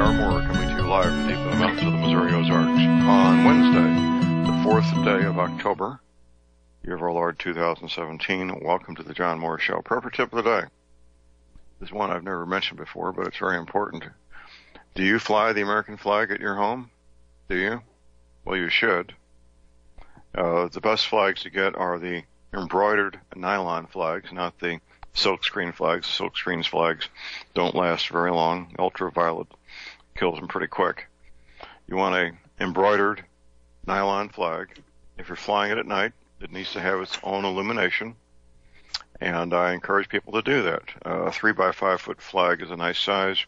John Moore coming to you live from deep in the mountains of the Missouri Ozarks on Wednesday, the 4th day of October, year of our Lord 2017. Welcome to the John Moore Show. Prayer tip of the day is one I've never mentioned before, but it's very important. Do you fly the American flag at your home? Do you? Well, you should. The best flags to get are the embroidered nylon flags, not the silkscreen flags. Silkscreen flags don't last very long. Ultraviolet kills them pretty quick. You want a embroidered nylon flag. If you're flying it at night, it needs to have its own illumination, and I encourage people to do that. A 3 by 5 foot flag is a nice size.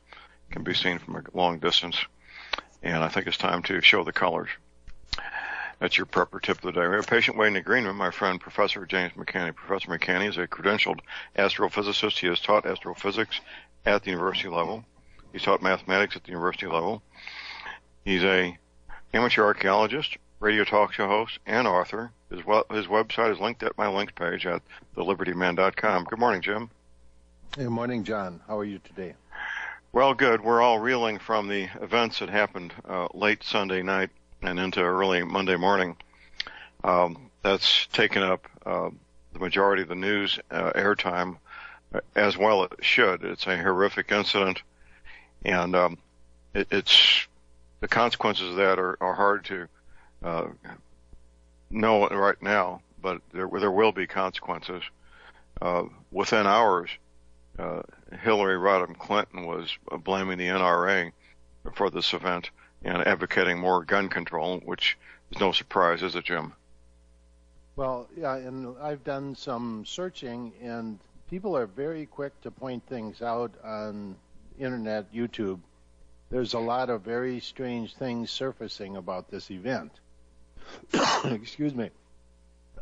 It can be seen from a long distance, and I think it's time to show the colors. That's your prepper tip of the day. We have a patient waiting in the green room, my friend, Professor James McCanney. Professor McCanney is a credentialed astrophysicist. He has taught astrophysics at the university level. He's taught mathematics at the university level. He's a amateur archaeologist, radio talk show host, and author. His website is linked at my links page at thelibertyman.com. Good morning, Jim. Good morning, John. How are you today? Well, good. We're all reeling from the events that happened late Sunday night and into early Monday morning. That's taken up the majority of the news airtime, as well it should. It's a horrific incident, and it's the consequences of that are hard to know right now, but there will be consequences. Within hours, Hillary Rodham Clinton was blaming the NRA for this event and advocating more gun control, which is no surprise, is it, Jim? Well, yeah, and I've done some searching, and people are very quick to point things out on internet, YouTube. There's a lot of very strange things surfacing about this event. Excuse me.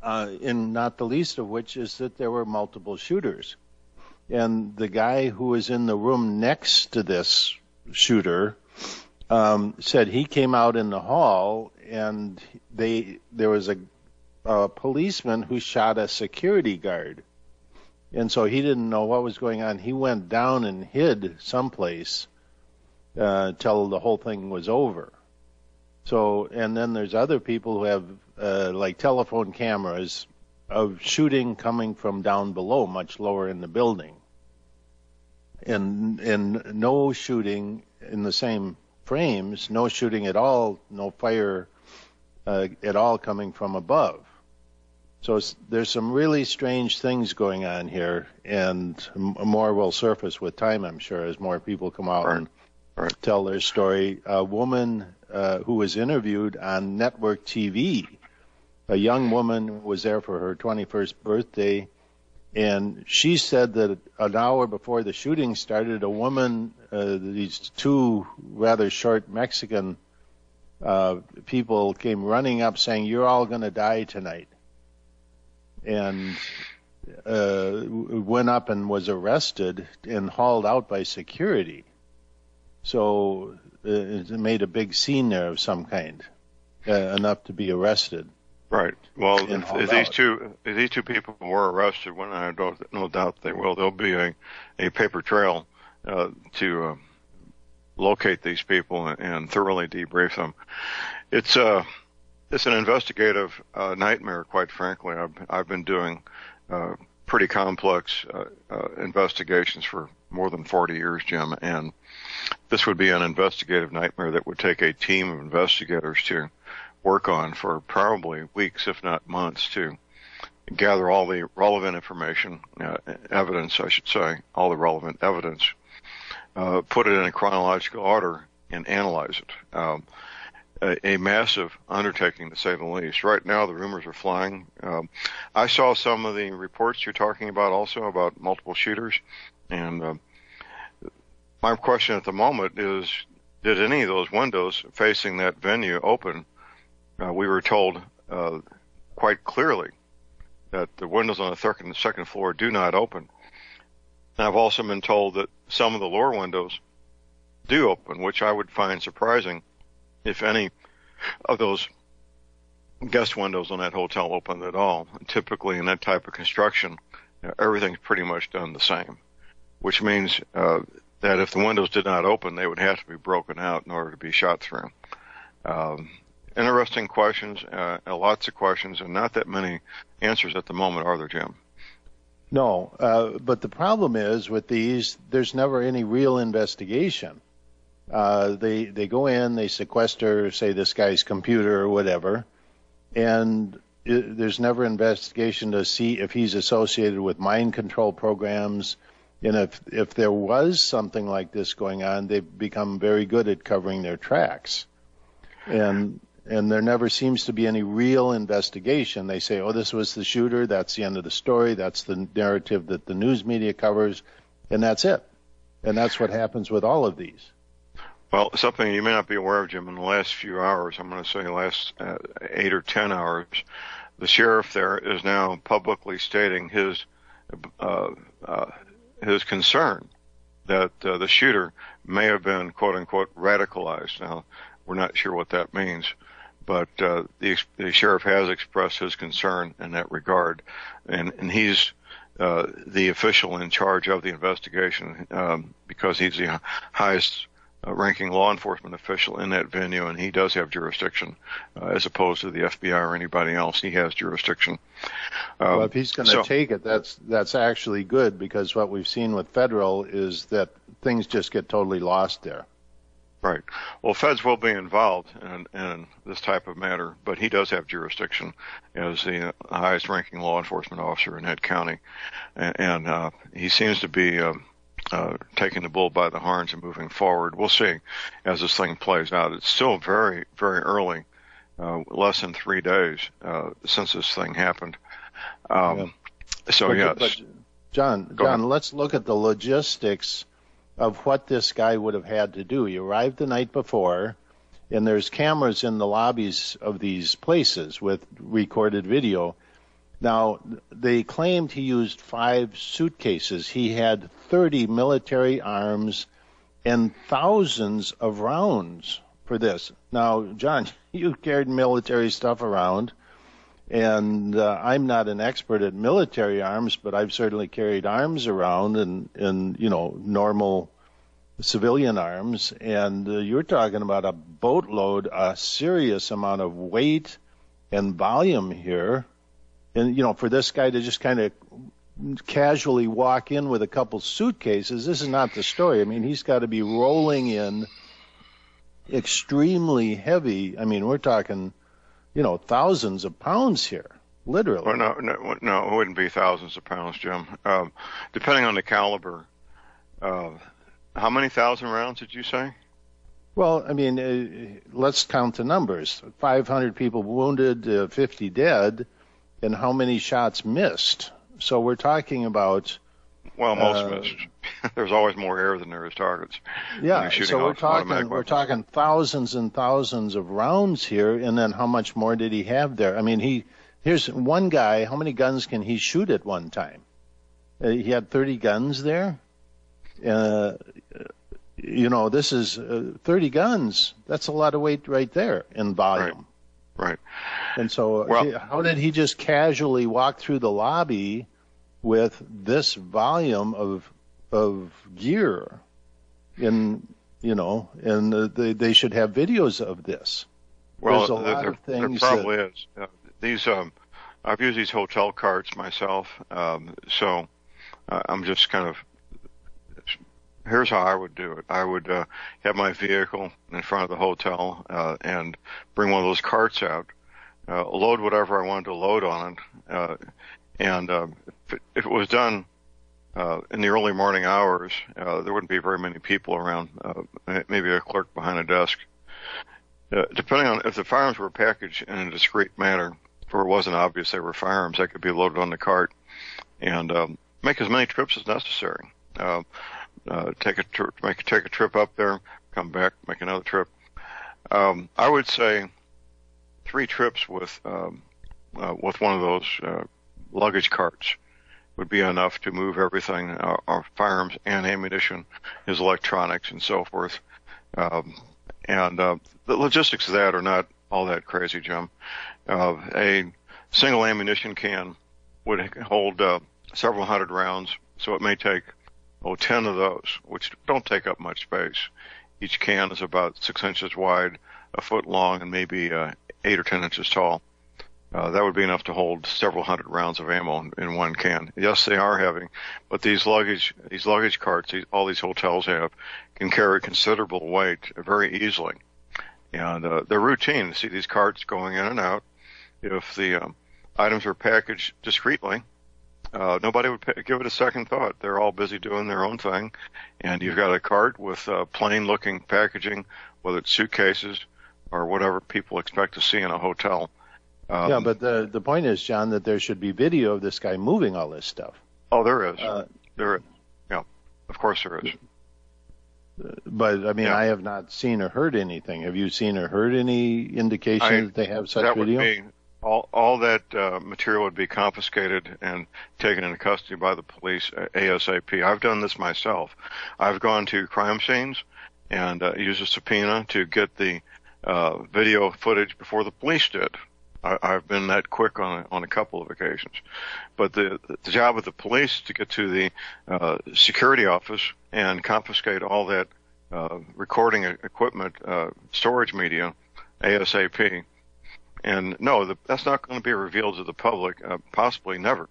And not the least of which is that there were multiple shooters. And the guy who was in the room next to this shooter said he came out in the hall, and there was a policeman who shot a security guard. And so he didn't know what was going on. He went down and hid someplace till the whole thing was over. So, and then there's other people who have like telephone cameras of shooting coming from down below, much lower in the building. And no shooting in the same frames, no shooting at all, no fire at all coming from above. So there's some really strange things going on here, and more will surface with time, I'm sure, as more people come out and tell their story. A woman who was interviewed on network TV, a young woman was there for her 21st birthday, and she said that an hour before the shooting started, a woman, these two rather short Mexican people came running up saying, "You're all going to die tonight." And went up and was arrested and hauled out by security. So it made a big scene there of some kind, enough to be arrested. Right. Well, if these two people were arrested, when I don't no doubt they will, there'll be a paper trail to locate these people and thoroughly debrief them. It's an investigative nightmare, quite frankly. I've been doing pretty complex investigations for more than 40 years, Jim, and this would be an investigative nightmare that would take a team of investigators to work on for probably weeks, if not months, to gather all the relevant information, evidence, I should say, all the relevant evidence, put it in a chronological order, and analyze it. A massive undertaking, to say the least. Right now, the rumors are flying. I saw some of the reports you're talking about also about multiple shooters, and my question at the moment is, did any of those windows facing that venue open? We were told quite clearly that the windows on the second floor do not open. And I've also been told that some of the lower windows do open, which I would find surprising if any of those guest windows on that hotel opened at all. And typically in that type of construction, everything's pretty much done the same, which means that if the windows did not open, they would have to be broken out in order to be shot through. Interesting questions, lots of questions, and not that many answers at the moment, are there, Jim? No, but the problem is with these, there's never any real investigation. They go in, they sequester, say, this guy's computer or whatever, and there's never investigation to see if he's associated with mind control programs. And if there was something like this going on, they've become very good at covering their tracks. And there never seems to be any real investigation. They say, oh, this was the shooter, that's the end of the story, that's the narrative that the news media covers, and that's it. And that's what happens with all of these. Well, something you may not be aware of, Jim, in the last few hours, I'm going to say last 8 or 10 hours, the sheriff there is now publicly stating his concern that the shooter may have been, quote unquote, radicalized. Now, we're not sure what that means, but the sheriff has expressed his concern in that regard, and he's the official in charge of the investigation because he's the highest ranking law enforcement official in that venue, and he does have jurisdiction as opposed to the FBI or anybody else. He has jurisdiction. Well, if he's going to take it, that's actually good, because what we've seen with federal is that things just get totally lost there. Right. Well, feds will be involved in this type of matter, but he does have jurisdiction as the highest ranking law enforcement officer in that county, and he seems to be taking the bull by the horns and moving forward. We'll see as this thing plays out. It's still very, very early, less than 3 days since this thing happened. So, yes. But John, let's look at the logistics of what this guy would have had to do. He arrived the night before, and there's cameras in the lobbies of these places with recorded video. Now, they claimed he used 5 suitcases. He had 30 military arms and thousands of rounds for this. Now, John, you carried military stuff around, and I'm not an expert at military arms, but I've certainly carried arms around and normal civilian arms, and you're talking about a boatload, a serious amount of weight and volume here. And, for this guy to just kind of casually walk in with a couple suitcases, this is not the story. I mean, he's got to be rolling in extremely heavy. I mean, we're talking, thousands of pounds here, literally. Well, no, it wouldn't be thousands of pounds, Jim. Depending on the caliber. How many thousand rounds did you say? Well, I mean, let's count the numbers. 500 people wounded, 50 dead. And how many shots missed? So we're talking about... Well, most missed. There's always more air than there is targets. Yeah, so we're talking thousands and thousands of rounds here, and then how much more did he have there? I mean, here's one guy, how many guns can he shoot at one time? He had 30 guns there? This is 30 guns. That's a lot of weight right there in volume. Right. And so how did he just casually walk through the lobby with this volume of gear? And they should have videos of this. Well, there's a lot of things. There probably is. These I've used these hotel cards myself, so I'm just kind of. Here's how I would do it. I would have my vehicle in front of the hotel and bring one of those carts out, load whatever I wanted to load on it, and if it was done in the early morning hours, there wouldn't be very many people around, maybe a clerk behind a desk. Depending on if the firearms were packaged in a discreet manner, where it wasn't obvious they were firearms, they could be loaded on the cart and make as many trips as necessary. Take a trip up there, come back, make another trip. I would say 3 trips with one of those luggage carts would be enough to move everything, our firearms and ammunition, his electronics and so forth. And the logistics of that are not all that crazy, Jim. A single ammunition can would hold several hundred rounds, so it may take 10 of those, which don't take up much space. Each can is about 6 inches wide, a foot long, and maybe 8 or 10 inches tall. That would be enough to hold several hundred rounds of ammo in one can. Yes, they are heavy, but these luggage carts, all these hotels have, can carry considerable weight very easily. And they're routine to see these carts going in and out. If the items are packaged discreetly, nobody would give it a second thought. They're all busy doing their own thing. And you've got a cart with plain-looking packaging, whether it's suitcases or whatever people expect to see in a hotel. Yeah, but the point is, John, that there should be video of this guy moving all this stuff. Oh, there is. There is. Yeah, of course there is. But, I mean, yeah. I have not seen or heard anything. Have you seen or heard any indication that they have such video? Would be, all that material would be confiscated and taken into custody by the police ASAP. I've done this myself. I've gone to crime scenes and used a subpoena to get the video footage before the police did. I've been that quick on a couple of occasions. But the job of the police is to get to the security office and confiscate all that recording equipment, storage media, ASAP. And no, that's not going to be revealed to the public, possibly never.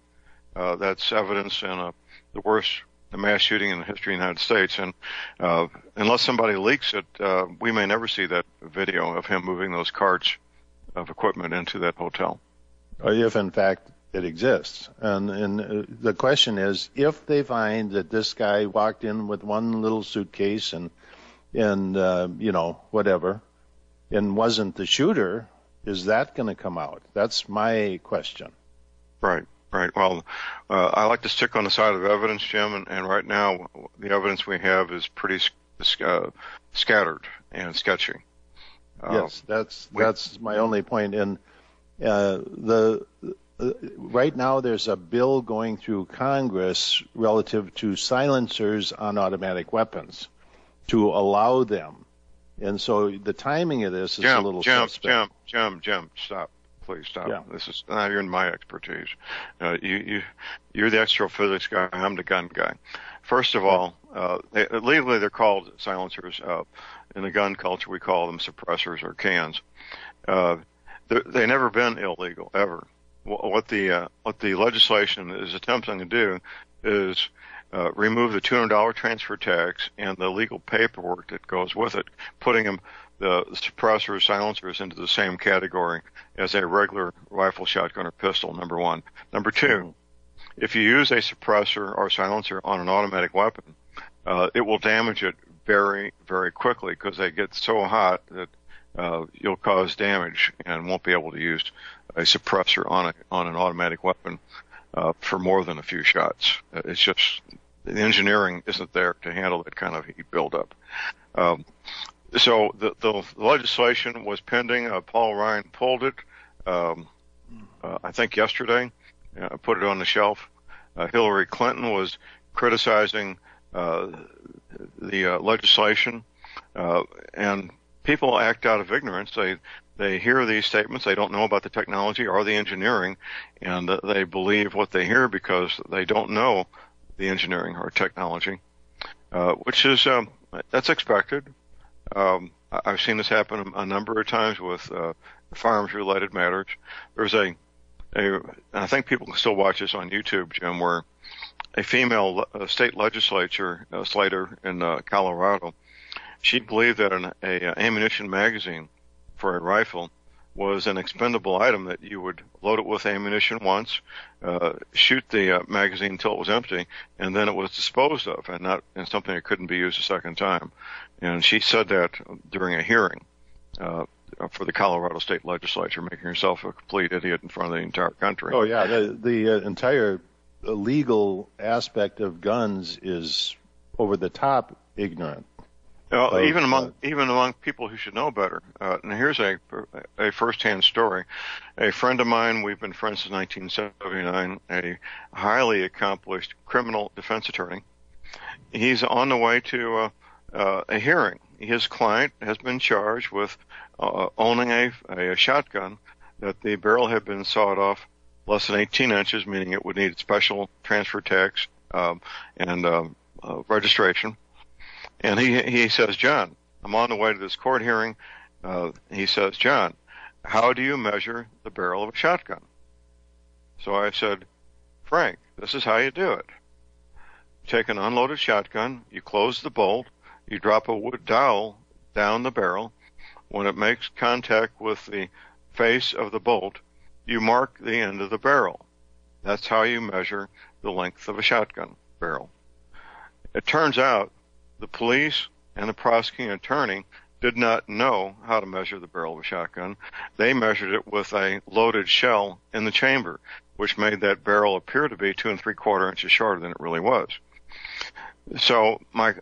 That's evidence in the worst mass shooting in the history of the United States. And unless somebody leaks it, we may never see that video of him moving those carts of equipment into that hotel. Or if, in fact, it exists. And the question is, if they find that this guy walked in with one little suitcase and you know, whatever, and wasn't the shooter, is that going to come out? That's my question. Right. Well, I like to stick on the side of evidence, Jim, and right now the evidence we have is pretty scattered and sketchy. Yes, that's my only point. And right now there's a bill going through Congress relative to silencers on automatic weapons to allow them. And so the timing of this is a little suspect. Jim, stop. Please stop. Yeah. This is not even my expertise. You're the astrophysics guy. I'm the gun guy. First of all, legally they're called silencers. In the gun culture, we call them suppressors or cans. They've never been illegal ever. What the legislation is attempting to do is remove the $200 transfer tax and the legal paperwork that goes with it, putting the suppressors, silencers into the same category as a regular rifle, shotgun, or pistol, number one. Number two, if you use a suppressor or silencer on an automatic weapon, it will damage it very, very quickly because they get so hot that you'll cause damage and won't be able to use a suppressor on an automatic weapon for more than a few shots. It's just the engineering isn't there to handle that kind of heat buildup. So the legislation was pending. Paul Ryan pulled it, I think yesterday, put it on the shelf. Hillary Clinton was criticizing the legislation, and people act out of ignorance. They hear these statements, they don't know about the technology or the engineering, and they believe what they hear because they don't know the engineering or technology, which is that's expected. I've seen this happen a number of times with firearms-related matters. There's I think people can still watch this on YouTube, Jim, where a female state legislator in Colorado, she believed that an ammunition magazine for a rifle was an expendable item, that you would load it with ammunition once, shoot the magazine until it was empty, and then it was disposed of, and not in something that couldn't be used a second time. And she said that during a hearing for the Colorado State Legislature, making herself a complete idiot in front of the entire country. Oh yeah, the entire legal aspect of guns is over the top ignorant. Even among people who should know better. And here's a first-hand story. A friend of mine, we've been friends since 1979, a highly accomplished criminal defense attorney. He's on the way to a hearing. His client has been charged with owning a shotgun that the barrel had been sawed off less than 18 inches, meaning it would need special transfer tax and registration. And he says, John, I'm on the way to this court hearing. He says, John, how do you measure the barrel of a shotgun? So I said, Frank, this is how you do it. Take an unloaded shotgun, you close the bolt, you drop a wood dowel down the barrel. When it makes contact with the face of the bolt, you mark the end of the barrel. That's how you measure the length of a shotgun barrel. It turns out the police and the prosecuting attorney did not know how to measure the barrel of a shotgun. They measured it with a loaded shell in the chamber, which made that barrel appear to be 2 3/4 inches shorter than it really was. So my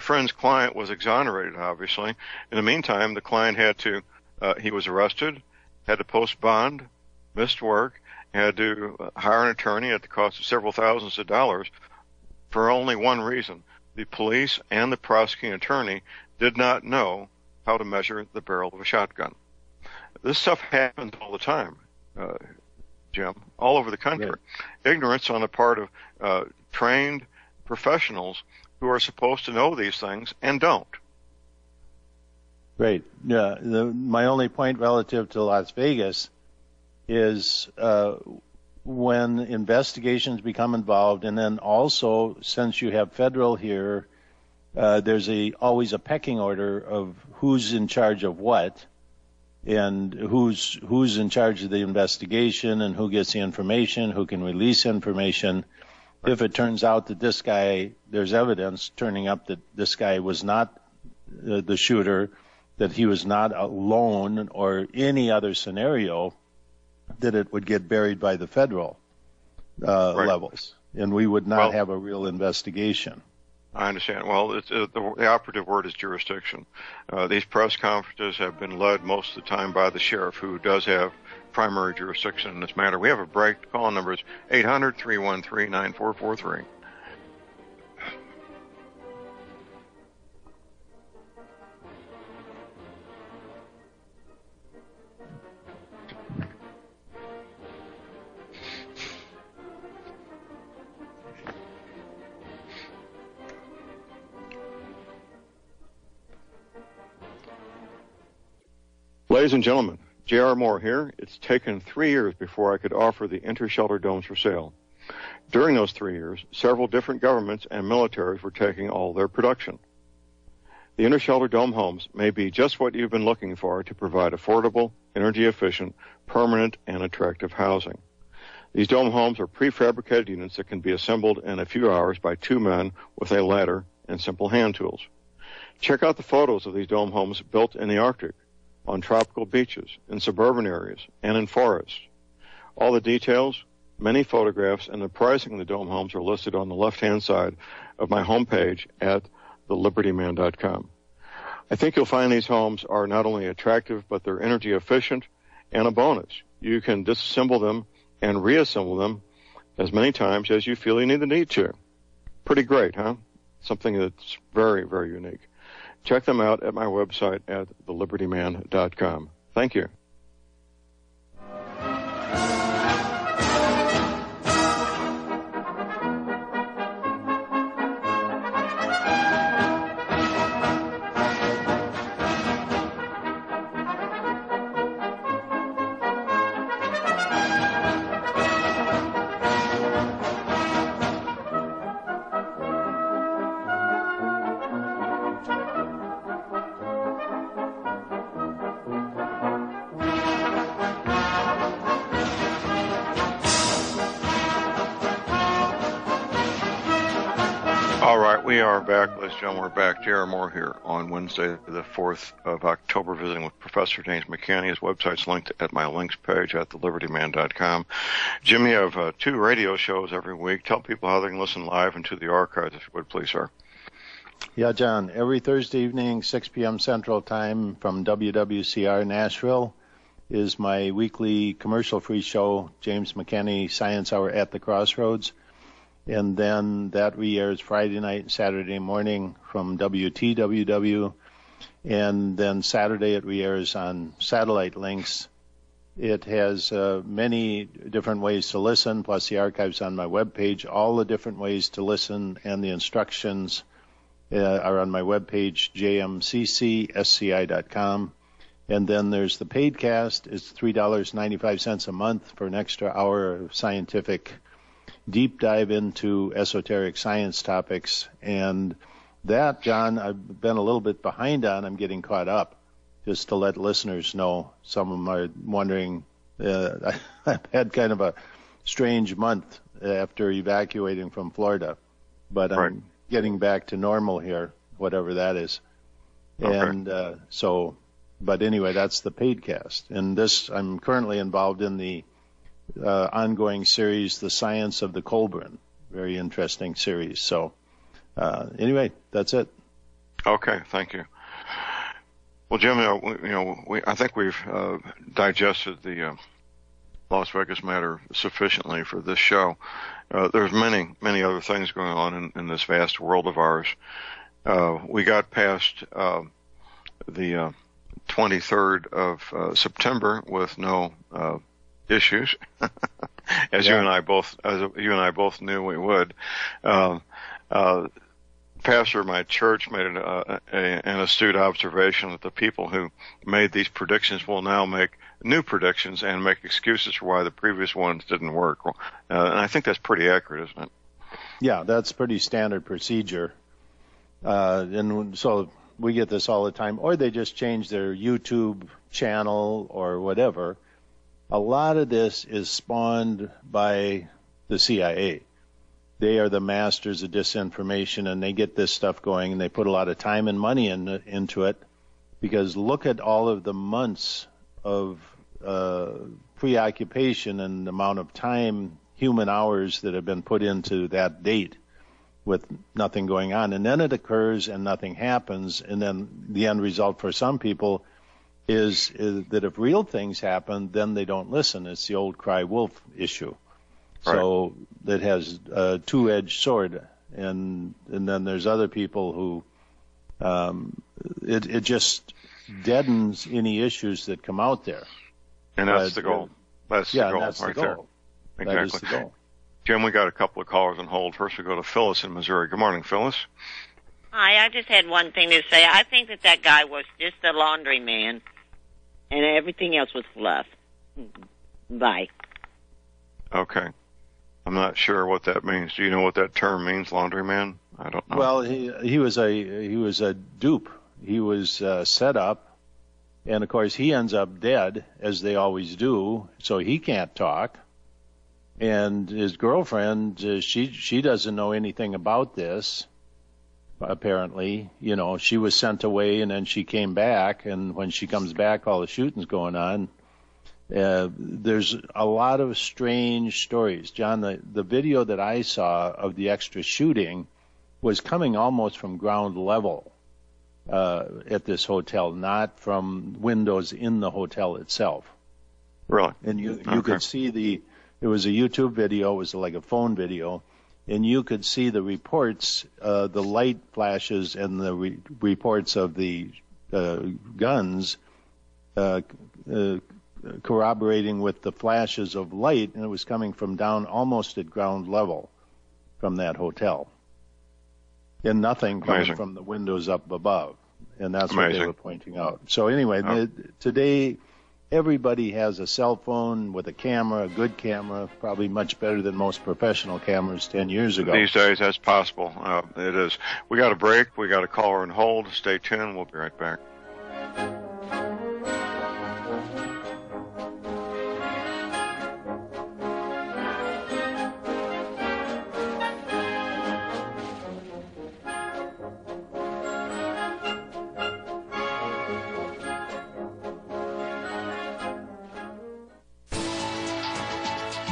friend's client was exonerated, obviously. In the meantime, the client he was arrested, had to post bond, missed work, had to hire an attorney at the cost of several thousands of dollars for only one reason. The police and the prosecuting attorney did not know how to measure the barrel of a shotgun. This stuff happens all the time, Jim, all over the country. Right. Ignorance on the part of trained professionals who are supposed to know these things and don't. Right. Yeah. My only point relative to Las Vegas is when investigations become involved, and then also since you have federal here, there's always a pecking order of who's in charge of what, and who's in charge of the investigation, and who gets the information, who can release information. Right. If it turns out that this guy, there's evidence turning up that this guy was not the shooter, that he was not alone, or any other scenario, that it would get buried by the federal levels, and we would not have a real investigation. I understand. Well, the operative word is jurisdiction. These press conferences have been led most of the time by the sheriff, who does have primary jurisdiction in this matter. We have a break. The call number is 800-313-9443. Ladies and gentlemen, J.R. Moore here. It's taken 3 years before I could offer the inter-shelter domes for sale. During those 3 years, several different governments and militaries were taking all their production. The inter-shelter dome homes may be just what you've been looking for to provide affordable, energy-efficient, permanent, and attractive housing. These dome homes are prefabricated units that can be assembled in a few hours by 2 men with a ladder and simple hand tools. Check out the photos of these dome homes built in the Arctic, on tropical beaches, in suburban areas, and in forests. All the details, many photographs, and the pricing of the dome homes are listed on the left-hand side of my homepage at thelibertyman.com. I think you'll find these homes are not only attractive, but they're energy efficient, and a bonus. You can disassemble them and reassemble them as many times as you feel you need to. Pretty great, huh? Something that's very, very unique. Check them out at my website at thelibertyman.com. Thank you. We are back, ladies and gentlemen. We're back. J.R. Moore here on Wednesday, the 4th of October, visiting with Professor James McCanny. His website's linked at my links page at thelibertyman.com. Jim, you have 2 radio shows every week. Tell people how they can listen live and to the archives, if you would, please, sir. Yeah, John. Every Thursday evening, 6 p.m. Central Time from WWCR Nashville is my weekly commercial-free show, James McCanny Science Hour at the Crossroads. And then that re-airs Friday night and Saturday morning from WTWW. And then Saturday it re-airs on satellite links It has many different ways to listen, plus the archives on my webpage. All the different ways to listen and the instructions are on my webpage, jmccsci.com. And then there's the paid cast. It's $3.95 a month for an extra hour of scientific deep dive into esoteric science topics. And that, John, I've been a little bit behind on. I'm getting caught up, just to let listeners know. Some of them are wondering. I've had kind of a strange month after evacuating from Florida, but I'm getting back to normal here, whatever that is. Okay. And but anyway, that's the paid cast. And this, I'm currently involved in the ongoing series, The Science of the Colburn. Very interesting series. So anyway, that's it. Okay, thank you. Well, Jim, I think we've digested the Las Vegas matter sufficiently for this show. There's many, many other things going on in this vast world of ours. We got past the 23rd of September with no issues, as you and I both knew we would. Pastor of my church made an astute observation that the people who made these predictions will now make new predictions and make excuses for why the previous ones didn't work. And I think that's pretty accurate, isn't it? Yeah, that's pretty standard procedure. And so we get this all the time. Or they just change their YouTube channel or whatever. A lot of this is spawned by the CIA. They are the masters of disinformation, and they get this stuff going, and they put a lot of time and money into it, because look at all of the months of preoccupation and the amount of time, human hours that have been put into that date with nothing going on. And then it occurs and nothing happens, and then the end result for some people is that if real things happen, then they don't listen. It's the old cry wolf issue. Right. So that has a two-edged sword, and then there's other people who it just deadens any issues that come out there. And that's the goal. That's the goal that's right the goal. there. That Exactly. is the goal. Jim, we got a couple of callers on hold. First we go to Phyllis in Missouri. Good morning, Phyllis. Hi, I just had one thing to say. I think that guy was just a laundryman, and everything else was fluff. Bye. Okay. I'm not sure what that means. Do you know what that term means, laundryman? I don't know. Well, he was a dupe. He was set up, and of course he ends up dead, as they always do. So he can't talk. And his girlfriend, she doesn't know anything about this. Apparently, she was sent away, and then she came back. And when she comes back, all the shooting's going on. There's a lot of strange stories. John, the video that I saw of the extra shooting was coming almost from ground level at this hotel, not from windows in the hotel itself. Really? And you could see it was a YouTube video, it was like a phone video, and you could see the reports, the light flashes and the reports of the guns corroborating with the flashes of light, and it was coming from down almost at ground level from that hotel. And nothing coming from the windows up above. And that's what they were pointing out. So anyway, today everybody has a cell phone with a camera, a good camera, probably much better than most professional cameras 10 years ago. These days, that's possible. It is. We got a break. We got a caller on hold. Stay tuned. We'll be right back.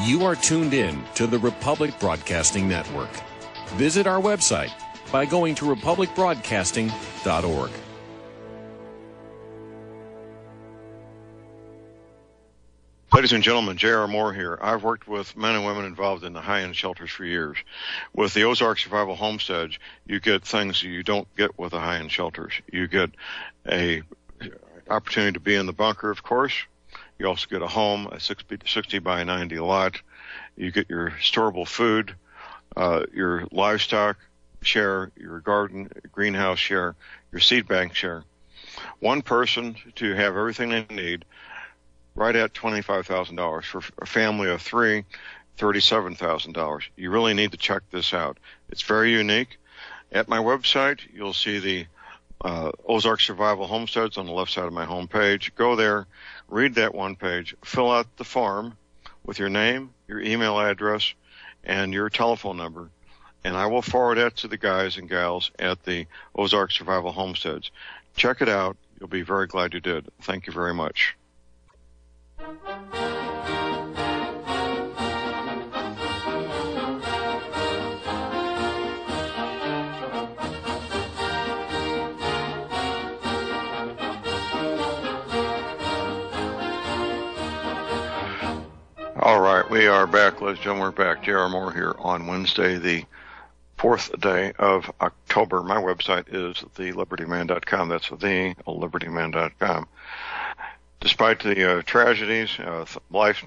You are tuned in to the Republic Broadcasting Network. Visit our website by going to republicbroadcasting.org. Ladies and gentlemen, J.R. Moore here. I've worked with men and women involved in the high-end shelters for years. With the Ozark Survival Homestead, you get things you don't get with the high-end shelters. You get a opportunity to be in the bunker, of course. You also get a home, a 60 by 90 lot. You get your storable food, your livestock share, your garden, greenhouse share, your seed bank share. One person to have everything they need, right at $25,000. For a family of three, $37,000. You really need to check this out. It's very unique. At my website, you'll see the Ozark Survival Homesteads on the left side of my homepage. Go there, read that one page, fill out the form with your name, your email address, and your telephone number, and I will forward that to the guys and gals at the Ozark Survival Homesteads. Check it out. You'll be very glad you did. Thank you very much. All right, we are back, ladies and gentlemen. We're back. J.R. Moore here on Wednesday, the 4th day of October. My website is thelibertyman.com. That's thelibertyman.com. Despite the tragedies, life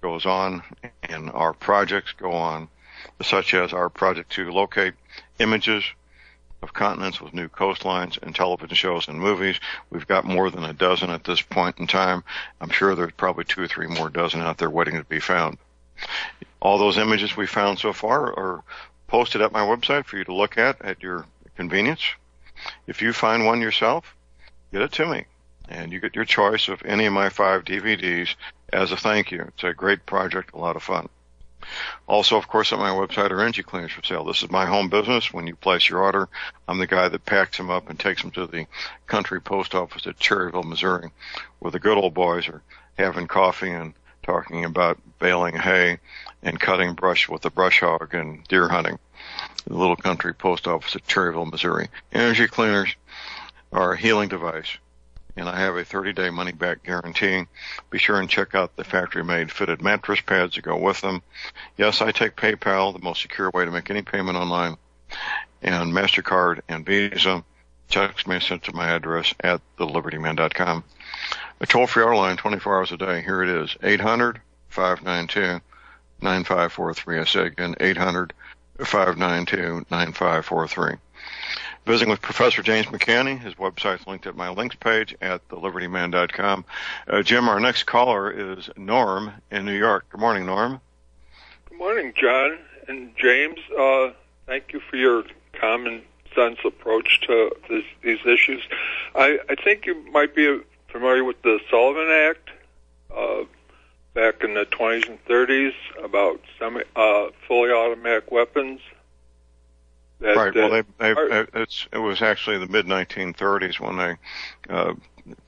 goes on, and our projects go on, such as our project to locate images of continents with new coastlines and television shows and movies. We've got more than a dozen at this point in time. I'm sure there's probably 2 or 3 more dozen out there waiting to be found. All those images we found so far are posted at my website for you to look at your convenience. If you find one yourself, get it to me, and you get your choice of any of my 5 DVDs as a thank you. It's a great project, a lot of fun. Also, of course, at my website are energy cleaners for sale. This is my home business. When you place your order, I'm the guy that packs them up and takes them to the country post office at Cherryville, Missouri, where the good old boys are having coffee and talking about baling hay and cutting brush with the brush hog and deer hunting. The little country post office at Cherryville, Missouri. Energy cleaners are a healing device, and I have a 30-day money-back guarantee. Be sure and check out the factory-made fitted mattress pads that go with them. Yes, I take PayPal, the most secure way to make any payment online, and MasterCard and Visa. Checks may be sent to my address at thelibertyman.com. A toll-free hour line, 24 hours a day. Here it is, 800-592-9543. I say again, 800-592-9543. Visiting with Professor James McCanney. His website's linked at my links page at thelibertyman.com. Jim, our next caller is Norm in New York. Good morning, Norm. Good morning, John and James. Thank you for your common sense approach to these issues. I think you might be familiar with the Sullivan Act back in the 20s and 30s about fully automatic weapons. Right. Well, it was actually the mid-1930s when they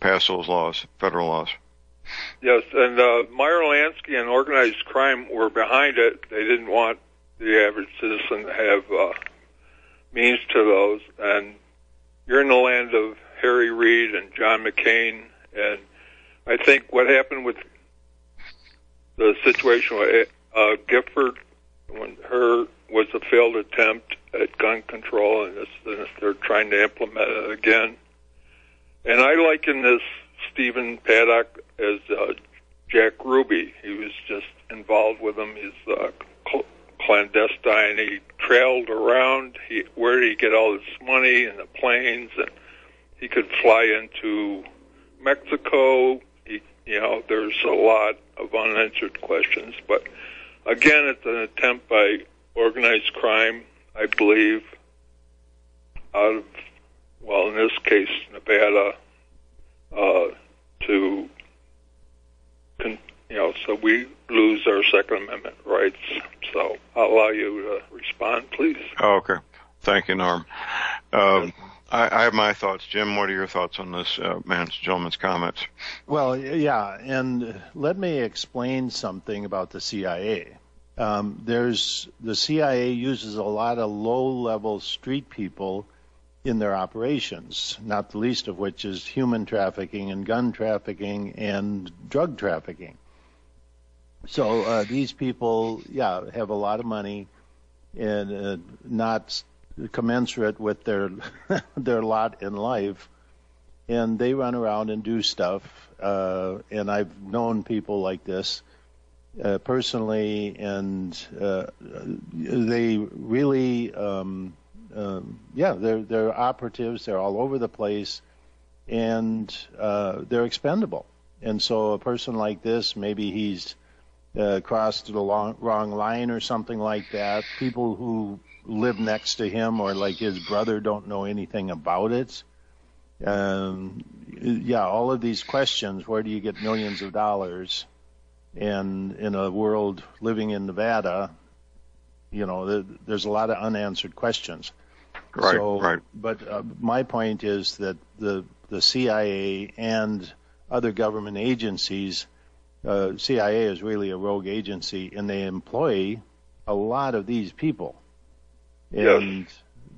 passed those laws, federal laws. Yes, and Meyer Lansky and organized crime were behind it. They didn't want the average citizen to have means to those. And you're in the land of Harry Reid and John McCain, and I think what happened with the situation with Gifford, when her was a failed attempt at gun control, and they're trying to implement it again. And I liken this Stephen Paddock as Jack Ruby. He was just involved with him. He's clandestine. He trailed around. Where did he get all this money and the planes? And he could fly into Mexico. There's a lot of unanswered questions. But again, it's an attempt by organized crime, I believe, out of, in this case, Nevada, so we lose our Second Amendment rights. So I'll allow you to respond, please. Oh, okay. Thank you, Norm. I have my thoughts. Jim, what are your thoughts on this gentleman's comments? Well, yeah, and let me explain something about the CIA. The CIA uses a lot of low-level street people in their operations, not the least of which is human trafficking and gun trafficking and drug trafficking. So these people, have a lot of money and not commensurate with their lot in life. and they run around and do stuff. And I've known people like this personally, and they really, they're operatives. They're all over the place, and they're expendable. And so a person like this, maybe he's crossed the wrong line or something like that. People who live next to him or like his brother don't know anything about it. All of these questions, where do you get millions of dollars? And in a world living in Nevada, there's a lot of unanswered questions. Right. But my point is that the CIA and other government agencies, CIA is really a rogue agency, and they employ a lot of these people. And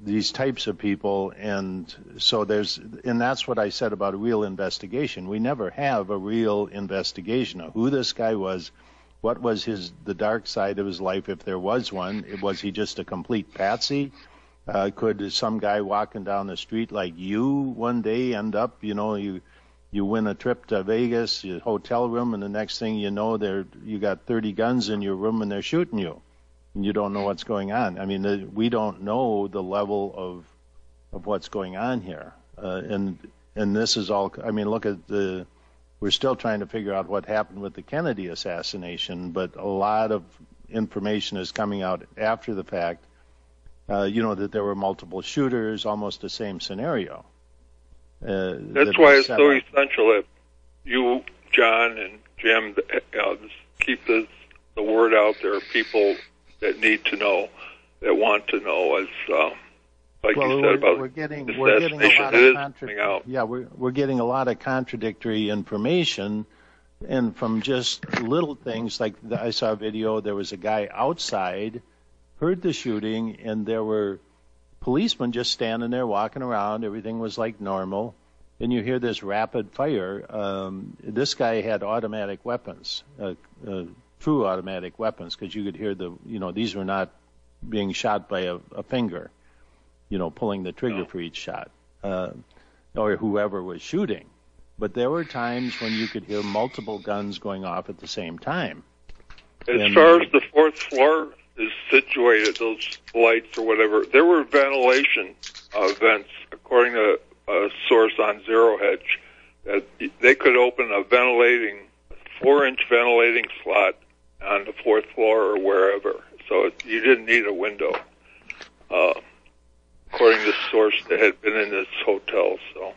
these types of people, and so that's what I said about a real investigation. We never have a real investigation of who this guy was, what was the dark side of his life, if there was one. Was he just a complete patsy? Could some guy walking down the street like you one day end up, you win a trip to Vegas, your hotel room, and the next thing you know, you got 30 guns in your room and they're shooting you. And you don't know what's going on. I mean, we don't know the level of what's going on here. And this is all, I mean, look at we're still trying to figure out what happened with the Kennedy assassination, but a lot of information is coming out after the fact, that there were multiple shooters, almost the same scenario. That's why it's so essential that you, John, and Jim, keep the word out there. People that need to know, that want to know, as like you said about we're getting a lot of we're getting a lot of contradictory information, and from just little things like I saw a video. There was a guy outside, heard the shooting, and there were policemen just standing there walking around. Everything was like normal. And you hear this rapid fire. This guy had automatic weapons, true automatic weapons, because you could hear these were not being shot by a finger, pulling the trigger for each shot, or whoever was shooting. But there were times when you could hear multiple guns going off at the same time. As far as the fourth floor is situated, those lights or whatever, there were ventilation vents, according to a source on Zero Hedge, that they could open a 4-inch ventilating slot on the fourth floor or wherever. So you didn't need a window, according to the source that had been in this hotel. So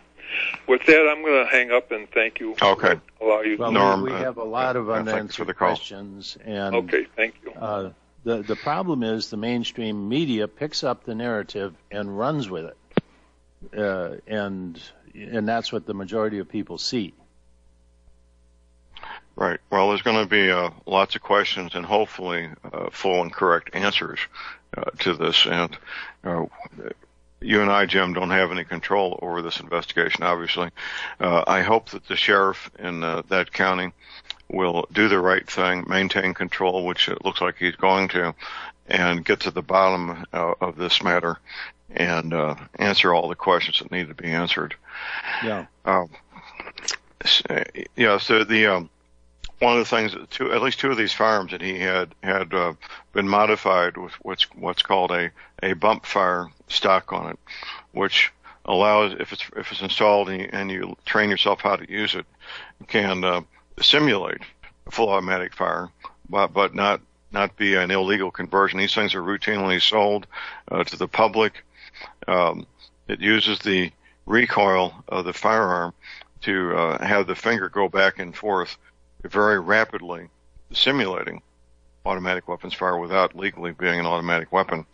with that, I'm going to hang up and thank you. Okay. Allow you. Well, Norm, we have a lot of unanswered questions. And, okay, thank you. The problem is the mainstream media picks up the narrative and runs with it. And that's what the majority of people see. Right. Well, there's going to be lots of questions and hopefully full and correct answers to this. And you and I, Jim, don't have any control over this investigation, obviously. I hope that the sheriff in that county will do the right thing, maintain control, which it looks like he's going to, and get to the bottom of this matter and answer all the questions that need to be answered. Yeah. So the one of the things, at least two of these firearms that he had been modified with what's called a bump fire stock on it, which allows, if it's installed and you train yourself how to use it, you can simulate a full automatic fire, but not be an illegal conversion. These things are routinely sold to the public. It uses the recoil of the firearm to have the finger go back and forth very rapidly, simulating automatic weapons fire without legally being an automatic weapon.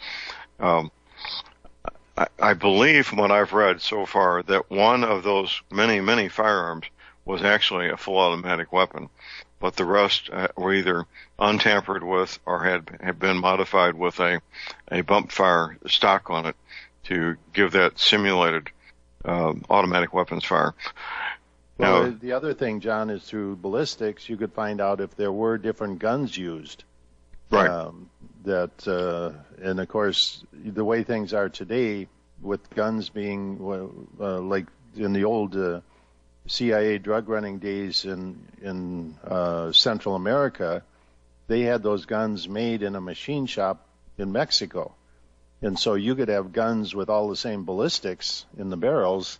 I believe from what I've read so far that one of those many firearms was actually a full automatic weapon, but the rest were either untampered with or had been modified with a bump fire stock on it to give that simulated automatic weapons fire. Well, the other thing, John, is through ballistics, you could find out if there were different guns used. Right. And of course, the way things are today, with guns being like in the old CIA drug running days in Central America, they had those guns made in a machine shop in Mexico. And so you could have guns with all the same ballistics in the barrels.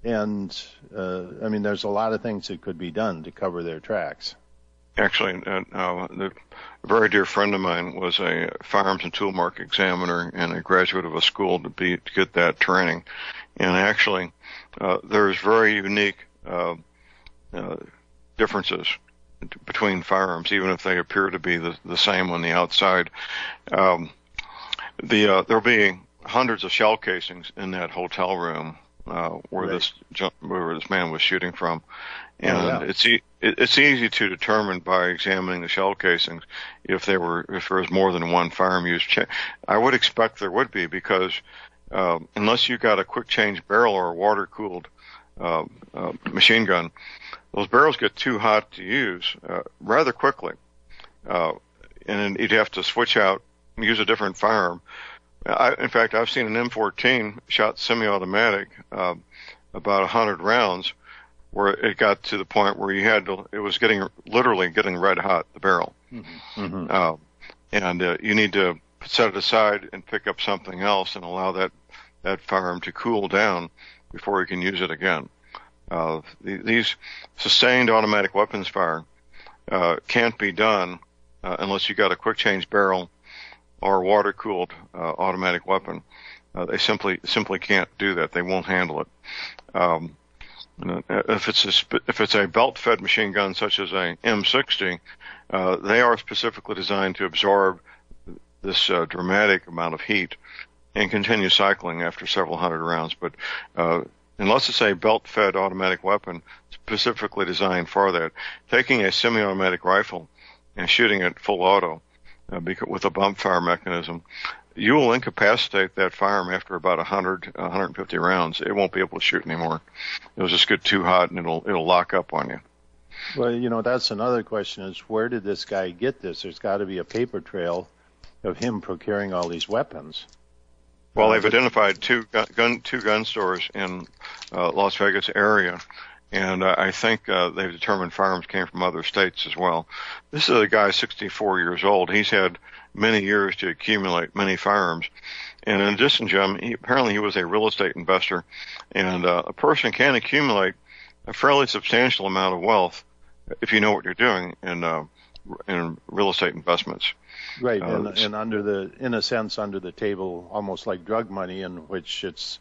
And, I mean, there's a lot of things that could be done to cover their tracks. Actually, a very dear friend of mine was a firearms and tool mark examiner and a graduate of a school to get that training. And actually, there's very unique differences between firearms, even if they appear to be the same on the outside. There'll be hundreds of shell casings in that hotel room where Right. this man was shooting from, and it's easy to determine by examining the shell casings if there was more than one firearm used. I would expect there would be, because unless you got a quick change barrel or a water cooled machine gun, those barrels get too hot to use rather quickly, and you'd have to switch out, use a different firearm. In fact, I've seen an M14 shot semi-automatic, about 100 rounds, where it got to the point where it was literally getting red hot, the barrel. Mm-hmm. And you need to set it aside and pick up something else and allow that firearm to cool down before you can use it again. These sustained automatic weapons fire can't be done unless you got a quick change barrel or water-cooled automatic weapon. They simply can't do that. They won't handle it. If it's a belt-fed machine gun such as a M60, they are specifically designed to absorb this dramatic amount of heat and continue cycling after several hundred rounds. But unless it's a belt-fed automatic weapon specifically designed for that, taking a semi-automatic rifle and shooting it full auto with a bump fire mechanism, you will incapacitate that firearm after about 150 rounds. It won't be able to shoot anymore. It'll just get too hot and it'll lock up on you. Well, that's another question, is where did this guy get this? There's got to be a paper trail of him procuring all these weapons. Well, they've identified two gun stores in Las Vegas area, and I think they've determined firearms came from other states as well. This is a guy 64 years old. He's had many years to accumulate many firearms. And in addition, Jim, apparently he was a real estate investor, and a person can accumulate a fairly substantial amount of wealth if you know what you're doing in real estate investments. Right, and in a sense, under the table, almost like drug money, in which it's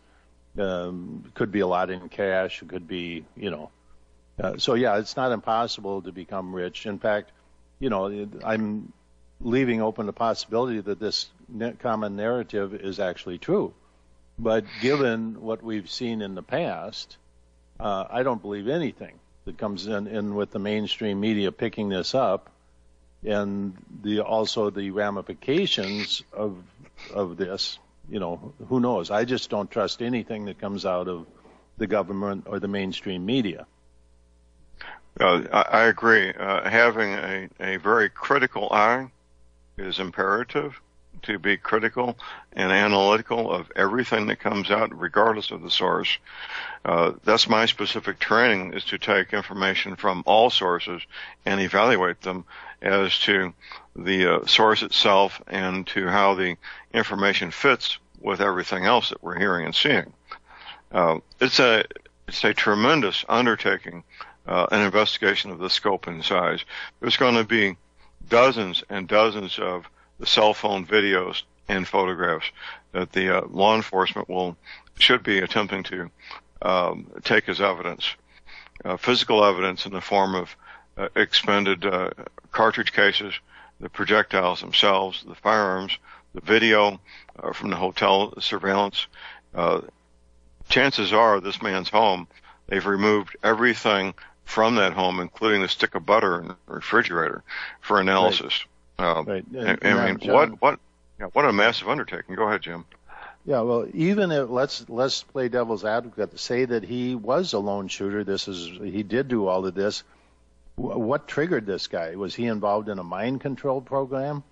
could be a lot in cash, it could be, so yeah, it's not impossible to become rich. In fact, I'm leaving open the possibility that this common narrative is actually true. But given what we've seen in the past, I don't believe anything that comes in with the mainstream media picking this up, and also the ramifications of this. Who knows? I just don't trust anything that comes out of the government or the mainstream media. I agree. Having a very critical eye is imperative, to be critical and analytical of everything that comes out, regardless of the source. That's my specific training, is to take information from all sources and evaluate them as to the source itself and to how the information fits with everything else that we're hearing and seeing. It's a tremendous undertaking, an investigation of this scope and size. There's going to be dozens and dozens of the cell phone videos and photographs that the law enforcement should be attempting to take as evidence. Physical evidence in the form of expended cartridge cases, the projectiles themselves, the firearms, the video from the hotel surveillance. Chances are this man's home, they've removed everything from that home, including the stick of butter in the refrigerator, for analysis. Right. I mean, John, what a massive undertaking. Go ahead, Jim. Yeah, well, even if let's play devil's advocate to say that he was a lone shooter. He did do all of this. What triggered this guy? Was he involved in a mind control program?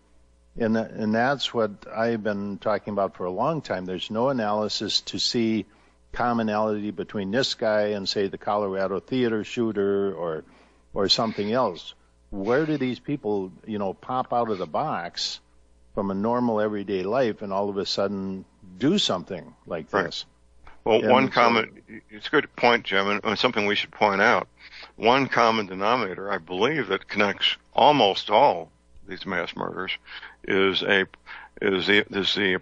And that's what I've been talking about for a long time. There's no analysis to see commonality between this guy and, say, the Colorado theater shooter or something else. Where do these people, pop out of the box from a normal everyday life and all of a sudden do something like this? Well, one comment, it's a good point, Jim, and something we should point out. One common denominator, I believe, that connects almost all these mass murders is the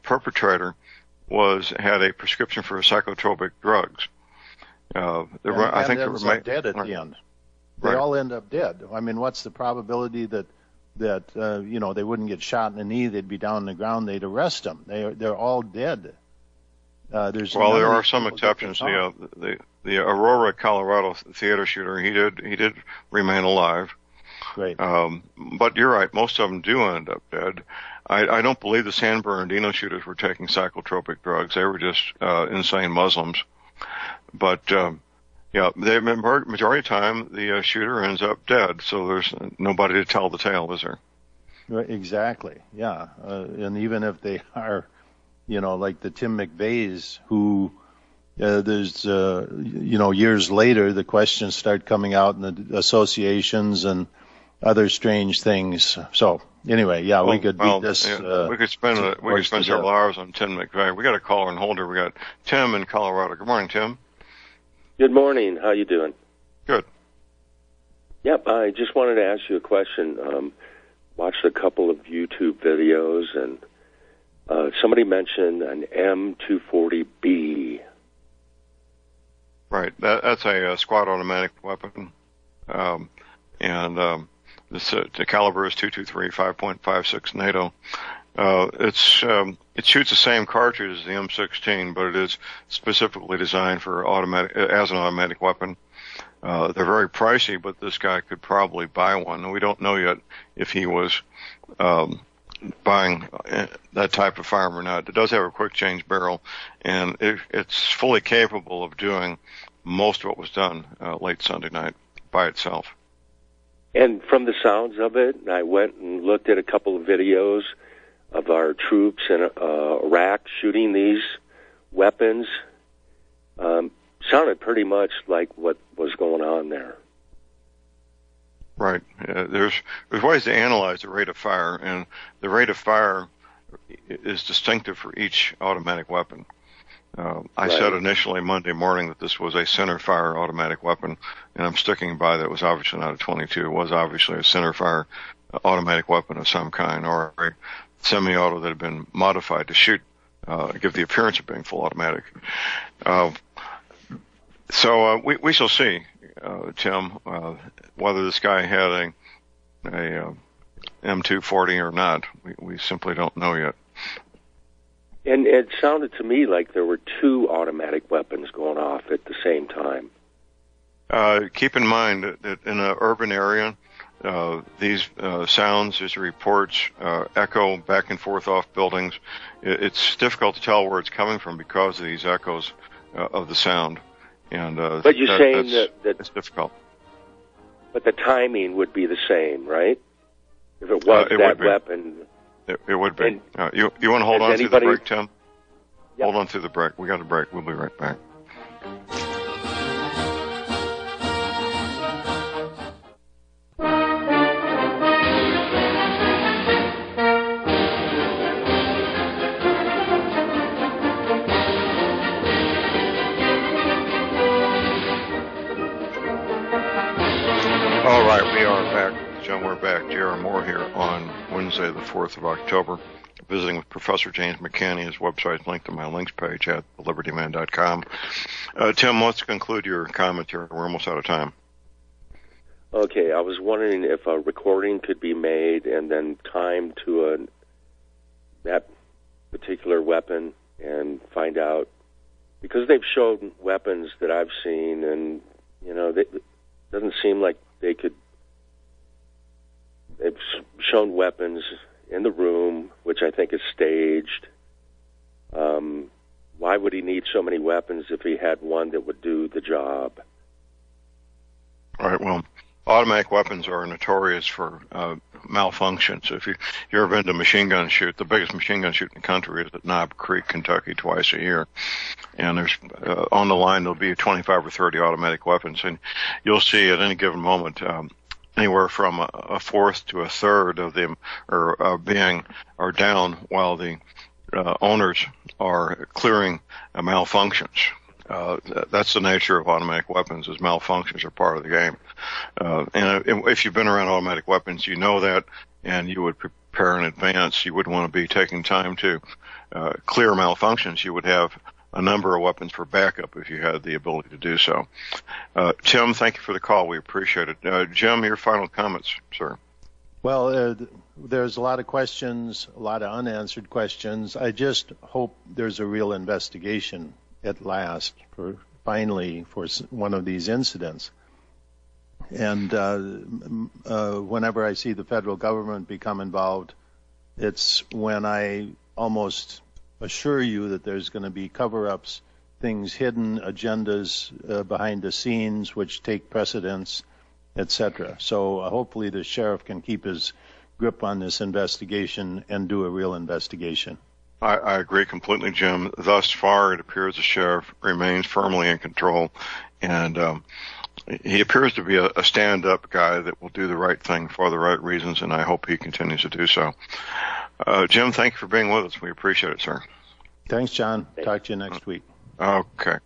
perpetrator had a prescription for psychotropic drugs. I think ends up dead at the end. They all end up dead. I mean, what's the probability that they wouldn't get shot in the knee? They'd be down on the ground. They'd arrest them. They're all dead. There are some exceptions. The Aurora, Colorado theater shooter, he did remain alive. Right. But you're right. Most of them do end up dead. I don't believe the San Bernardino shooters were taking psychotropic drugs. They were just insane Muslims. But the majority of the time, the shooter ends up dead. So there's nobody to tell the tale, is there? Right, exactly. Yeah. And even if they are, like the Tim McVeighs, who there's, years later, the questions start coming out in the associations and other strange things. So anyway, we could beat this. We could spend several hours on Tim McVeigh. We got a caller on hold here. We got Tim in Colorado. Good morning, Tim. Good morning. How you doing? Good. Yep. I just wanted to ask you a question. Watched a couple of YouTube videos, and somebody mentioned an M240B. Right. That's a squad automatic weapon, the caliber is .223, 5.56 NATO. It shoots the same cartridge as the M16, but it is specifically designed for as an automatic weapon. They're very pricey, but this guy could probably buy one. And we don't know yet if he was buying that type of firearm or not. It does have a quick change barrel, and it's fully capable of doing most of what was done late Sunday night by itself. And from the sounds of it, I went and looked at a couple of videos of our troops in Iraq shooting these weapons. Sounded pretty much like what was going on there. Right. There's ways to analyze the rate of fire, and the rate of fire is distinctive for each automatic weapon. I said initially Monday morning that this was a center fire automatic weapon, and I'm sticking by that. It was obviously not a 22. It was obviously a center fire automatic weapon of some kind, or a semi-auto that had been modified to shoot, give the appearance of being full automatic. So we shall see, Tim, whether this guy had a M240 or not. We simply don't know yet. And it sounded to me like there were two automatic weapons going off at the same time. Keep in mind that in an urban area, these sounds, these reports, echo back and forth off buildings. It's difficult to tell where it's coming from because of these echoes of the sound. And but you're saying that it's difficult. But the timing would be the same, right? If it was that weapon. It would be. You want to hold on through the break, Tim? Yep. Hold on through the break. We got a break. We'll be right back. All right, we are back. John, we're back. J.R. Moore here on Wednesday, the 4th of October, visiting with Professor James McCanney. His website is linked to my links page at thelibertyman.com. Tim, let's conclude your commentary. We're almost out of time. Okay, I was wondering if a recording could be made and then timed to that particular weapon and find out, because they've shown weapons that I've seen, and, it doesn't seem like they could. They've shown weapons in the room, which I think is staged. Why would he need so many weapons if he had one that would do the job? All right, well, automatic weapons are notorious for malfunction. So if you ever been to machine gun shoot, the biggest machine gun shoot in the country is at Knob Creek, Kentucky, twice a year. And there's on the line there'll be 25 or 30 automatic weapons, and you'll see at any given moment anywhere from a fourth to a third of them are down while the owners are clearing malfunctions. That's the nature of automatic weapons, is malfunctions are part of the game. And if you've been around automatic weapons, you know that, and you would prepare in advance. You wouldn't want to be taking time to clear malfunctions. You would have a number of weapons for backup if you had the ability to do so. Tim, thank you for the call. We appreciate it. Jim, your final comments, sir. Well, there's a lot of questions, a lot of unanswered questions. I just hope there's a real investigation at last, finally, for one of these incidents. And whenever I see the federal government become involved, it's when I almost assure you that there's going to be cover-ups, things hidden, agendas behind the scenes which take precedence, etc. So hopefully the sheriff can keep his grip on this investigation and do a real investigation. I agree completely, Jim. Thus far, it appears the sheriff remains firmly in control, and he appears to be a stand-up guy that will do the right thing for the right reasons, and I hope he continues to do so. Jim, thank you for being with us. We appreciate it, sir. Thanks, John. Talk to you next week. Okay.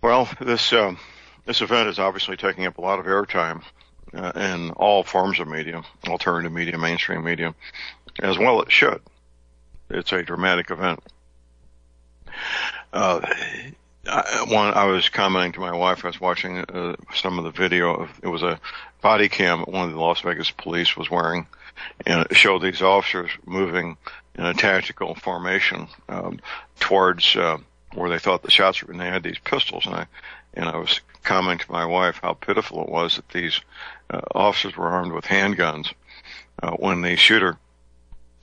Well, this event is obviously taking up a lot of airtime in all forms of media, alternative media, mainstream media, as well it should. It's a dramatic event. I was commenting to my wife. I was watching some of the video. It was a body cam that one of the Las Vegas police was wearing, and it showed these officers moving in a tactical formation towards where they thought the shots were, and they had these pistols. And I was commenting to my wife how pitiful it was that these officers were armed with handguns when the shooter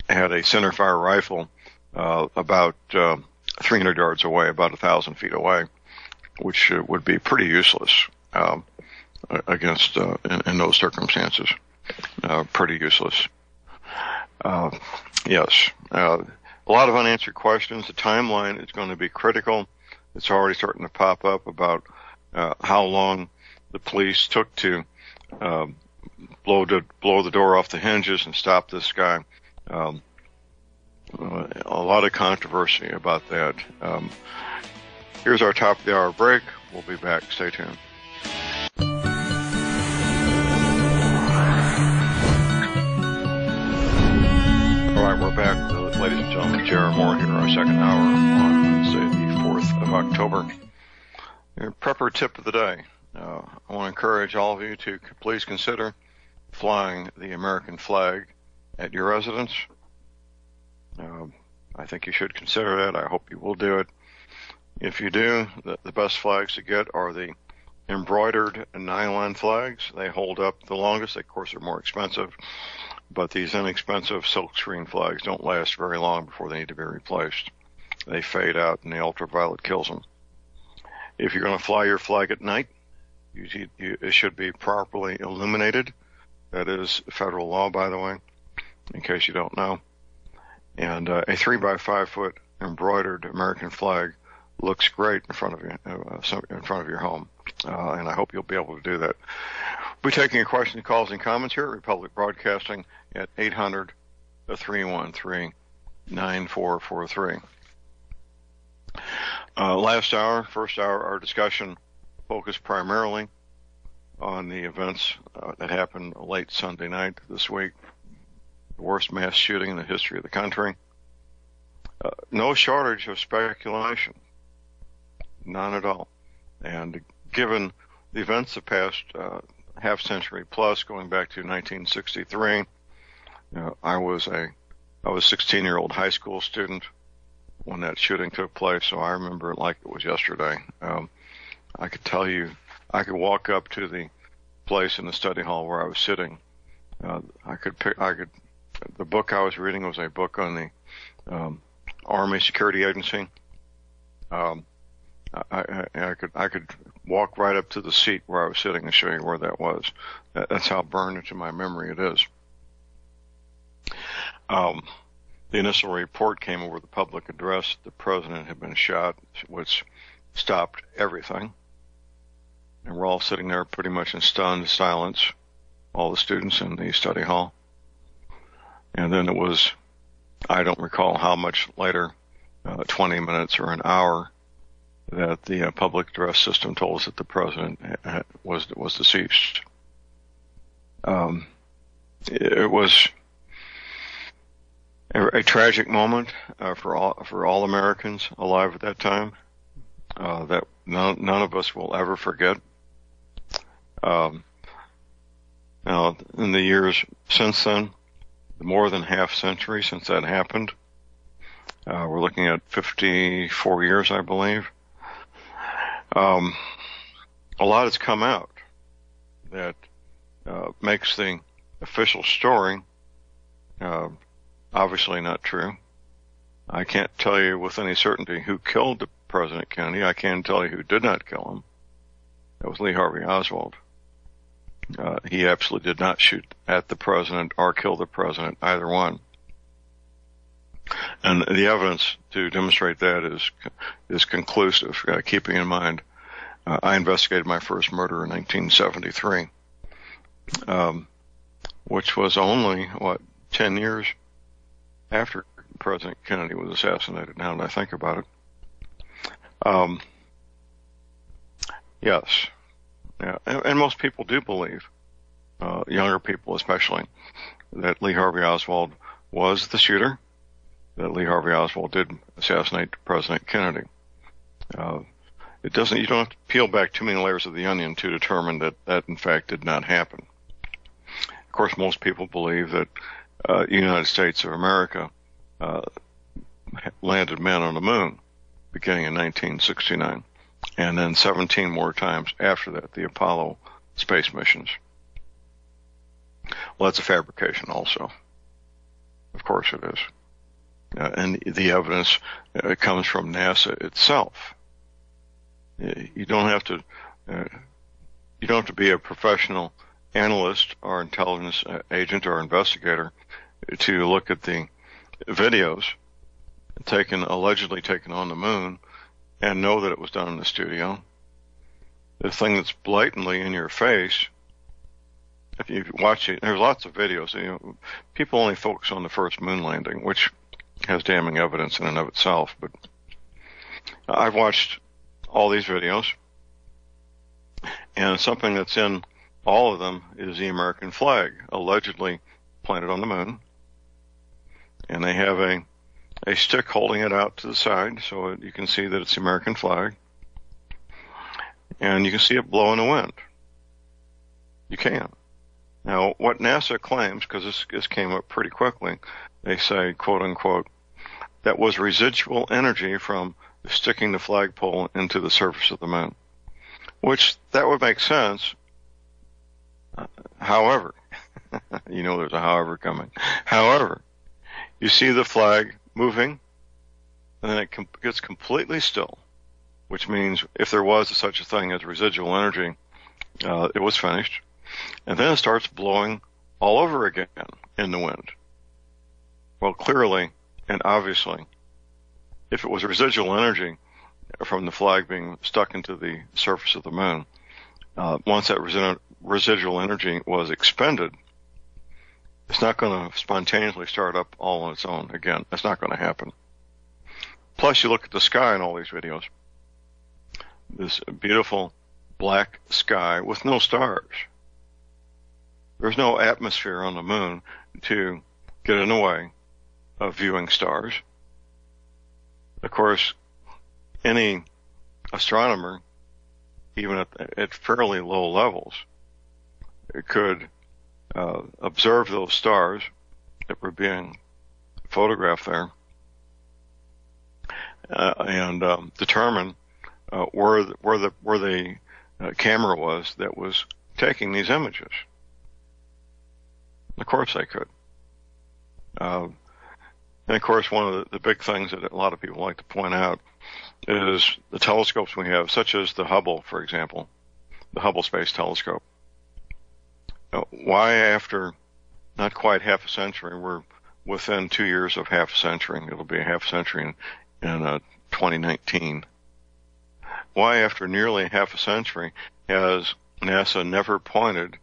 had a centerfire rifle about 300 yards away, about 1,000 feet away, which would be pretty useless against in those circumstances. Pretty useless. Yes. A lot of unanswered questions. The timeline is going to be critical. It's already starting to pop up about how long the police took to blow the door off the hinges and stop this guy. A lot of controversy about that. Here's our top of the hour break. We'll be back. Stay tuned. All right, we're back, ladies and gentlemen. Jared Moore here, our second hour on Wednesday, the 4th of October. Your prepper tip of the day. I want to encourage all of you to please consider flying the American flag at your residence. I think you should consider that. I hope you will do it. If you do, the best flags to get are the embroidered nylon flags. They hold up the longest. They, of course, are more expensive, but these inexpensive silkscreen flags don't last very long before they need to be replaced. They fade out, and the ultraviolet kills them. If you're going to fly your flag at night, it should be properly illuminated. That is federal law, by the way, in case you don't know. And a 3x5 foot embroidered American flag looks great in front of you, in front of your home. And I hope you'll be able to do that. We'll be taking your questions, calls, and comments here at Republic Broadcasting at 800-313-9443. First hour, our discussion focused primarily on the events that happened late Sunday night this week. The worst mass shooting in the history of the country. No shortage of speculation. None at all. And given the events of the past half century plus, going back to 1963, I was a 16-year-old high school student when that shooting took place, so I remember it like it was yesterday. I could tell you, I could walk up to the place in the study hall where I was sitting. The book I was reading was a book on the Army Security Agency. I could walk right up to the seat where I was sitting and show you where that was. That's how burned into my memory it is. The initial report came over the public address. The president had been shot, which stopped everything. And we're all sitting there pretty much in stunned silence, all the students in the study hall. And then it was, I don't recall how much later, 20 minutes or an hour, that the public address system told us that the president was deceased. It was a tragic moment for all Americans alive at that time that none of us will ever forget. Now, in the years since then, more than half century since that happened, we're looking at 54 years, I believe. A lot has come out that makes the official story obviously not true. I can't tell you with any certainty who killed President Kennedy. I can tell you who did not kill him. That was Lee Harvey Oswald. He absolutely did not shoot at the president or kill the president, either one. And the evidence to demonstrate that is conclusive, keeping in mind I investigated my first murder in 1973, which was only, 10 years after President Kennedy was assassinated, now that I think about it. Yes. Yeah. And most people do believe, younger people especially, that Lee Harvey Oswald was the shooter, that Lee Harvey Oswald did assassinate President Kennedy. You don't have to peel back too many layers of the onion to determine that in fact did not happen. Of course, most people believe that the United States of America landed men on the moon beginning in 1969, and then 17 more times after that, the Apollo space missions. Well, that's a fabrication also. Of course it is. And the evidence comes from NASA itself. You don't have to be a professional analyst or intelligence agent or investigator to look at the videos allegedly taken on the moon and know that it was done in the studio. The thing that's blatantly in your face, if you watch it, there's lots of videos. People only focus on the first moon landing, which has damning evidence in and of itself. But I've watched all these videos, and something that's in all of them is the American flag, allegedly planted on the moon. And they have a stick holding it out to the side so you can see that it's the American flag. And you can see it blow in the wind. You can. Now, what NASA claims, because this came up pretty quickly, they say, quote unquote, that was residual energy from sticking the flagpole into the surface of the moon. Which, that would make sense. However, there's a however coming. However, you see the flag moving, and then it gets completely still, which means if there was such a thing as residual energy, it was finished. And then it starts blowing all over again in the wind. Well, clearly and obviously, if it was residual energy from the flag being stuck into the surface of the moon, once that residual energy was expended, it's not going to spontaneously start up all on its own again. That's not going to happen. Plus, you look at the sky in all these videos. This beautiful black sky with no stars. There's no atmosphere on the moon to get in the way of viewing stars. Of course, any astronomer, even at fairly low levels, could observe those stars that were being photographed there and determine where the camera was that was taking these images. Of course they could. And of course, one of the big things that a lot of people like to point out is the telescopes we have, such as the Hubble, for example, the Hubble Space Telescope. Why, after not quite half a century, we're within 2 years of half a century. It'll be a half a century in 2019. Why, after nearly half a century, has NASA never pointed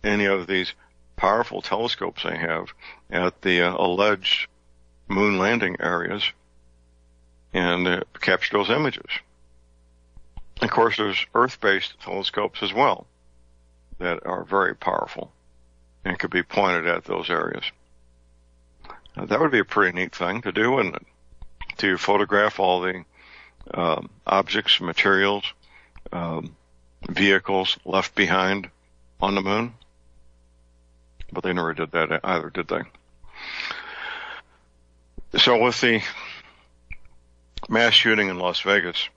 any of these powerful telescopes they have at the alleged moon landing areas and capture those images? Of course, there's Earth-based telescopes as well that are very powerful and could be pointed at those areas. That would be a pretty neat thing to do, wouldn't it? To photograph all the objects, materials, vehicles left behind on the moon. But they never did that either, did they? So with the mass shooting in Las Vegas,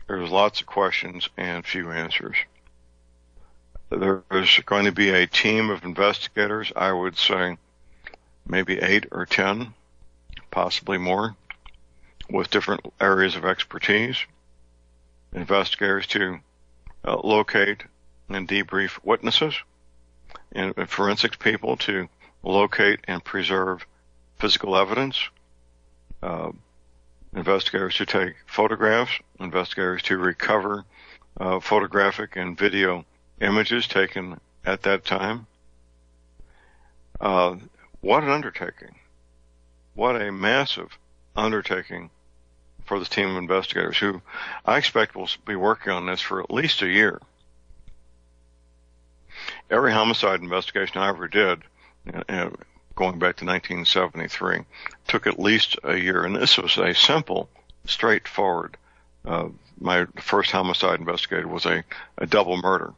there's lots of questions and few answers. There's going to be a team of investigators, I would say maybe 8 or 10, possibly more, with different areas of expertise. Investigators to locate and debrief witnesses, and forensics people to locate and preserve physical evidence, investigators to take photographs, investigators to recover photographic and video images taken at that time. What an undertaking. What a massive undertaking for this team of investigators who I expect will be working on this for at least a year. Every homicide investigation I ever did, going back to 1973, took at least a year. And this was a simple, straightforward. My first homicide investigator was a double murder.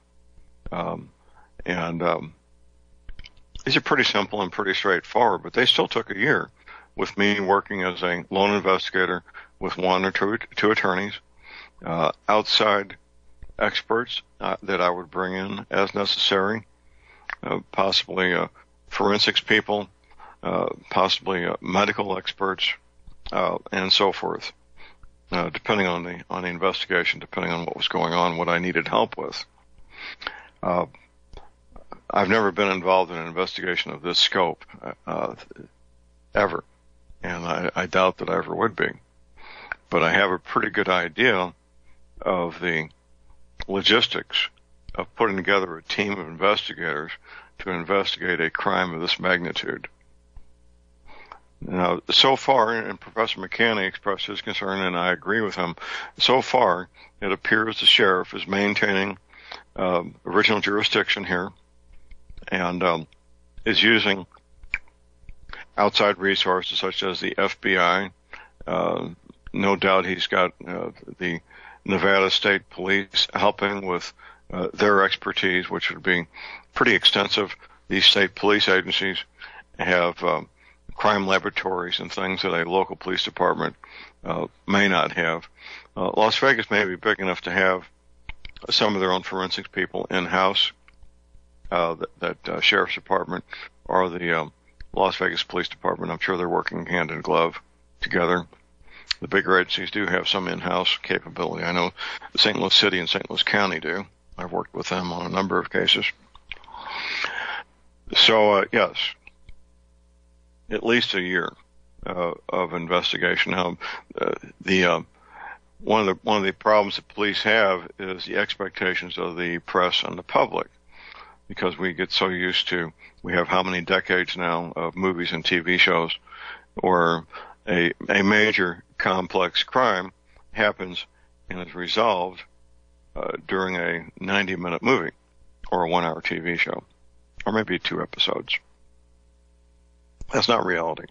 These are pretty simple and pretty straightforward, but they still took a year with me working as a lone investigator with 1 or 2 attorneys, outside experts that I would bring in as necessary, possibly forensics people, possibly medical experts, and so forth, depending on the investigation, depending on what was going on, what I needed help with. I've never been involved in an investigation of this scope, ever, and I doubt that I ever would be. But I have a pretty good idea of the logistics of putting together a team of investigators to investigate a crime of this magnitude. Now, so far, and Professor McCanny expressed his concern, and I agree with him, so far it appears the sheriff is maintaining original jurisdiction here and is using outside resources such as the FBI. No doubt he's got the Nevada State Police helping with their expertise, which would be pretty extensive. These state police agencies have crime laboratories and things that a local police department may not have. Las Vegas may be big enough to have some of their own forensics people in-house, that sheriff's department or the Las Vegas Police Department. I'm sure they're working hand in glove together. The bigger agencies do have some in-house capability. I know St. Louis City and St. Louis County do. I've worked with them on a number of cases. So, yes, at least a year of investigation. Now, one of the problems that police have is the expectations of the press and the public, because we get so used to, we have how many decades now of movies and TV shows where a major complex crime happens and is resolved during a 90-minute movie or a 1-hour TV show, or maybe 2 episodes. That's not reality.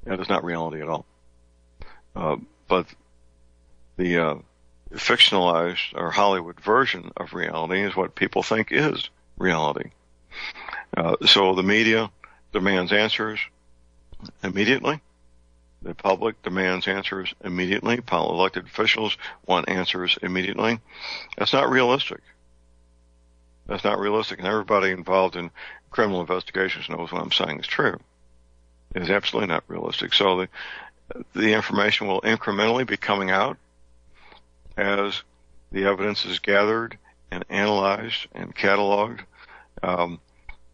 That is not reality at all. But the fictionalized or Hollywood version of reality is what people think is reality. So the media demands answers immediately. The public demands answers immediately. Elected officials want answers immediately. That's not realistic. That's not realistic. And everybody involved in criminal investigations knows what I'm saying is true. is absolutely not realistic. So the information will incrementally be coming out as the evidence is gathered and analyzed and cataloged.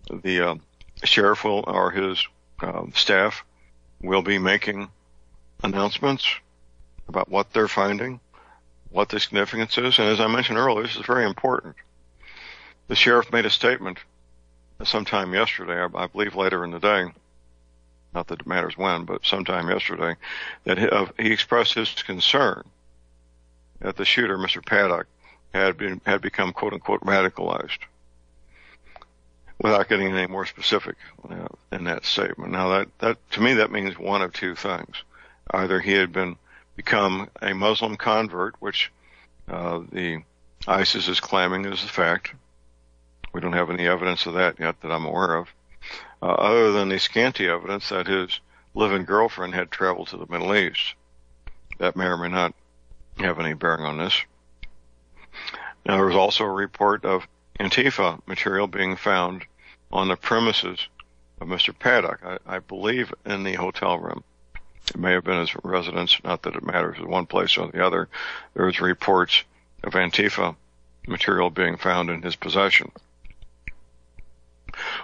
The sheriff will, or his staff will be making announcements about what they're finding, what the significance is. And as I mentioned earlier, this is very important. The sheriff made a statement sometime yesterday, I believe later in the day, not that it matters when, but sometime yesterday, that he expressed his concern that the shooter, Mr. Paddock, had become quote unquote radicalized, without getting any more specific in that statement. Now that to me that means one of two things: either he had become a Muslim convert, which the ISIS is claiming is a fact. We don't have any evidence of that yet that I'm aware of, other than the scanty evidence that his live-in girlfriend had traveled to the Middle East. That may or may not have any bearing on this. Now, there was also a report of Antifa material being found on the premises of Mr. Paddock, I believe in the hotel room. It may have been his residence, not that it matters, one place or the other. There was reports of Antifa material being found in his possession.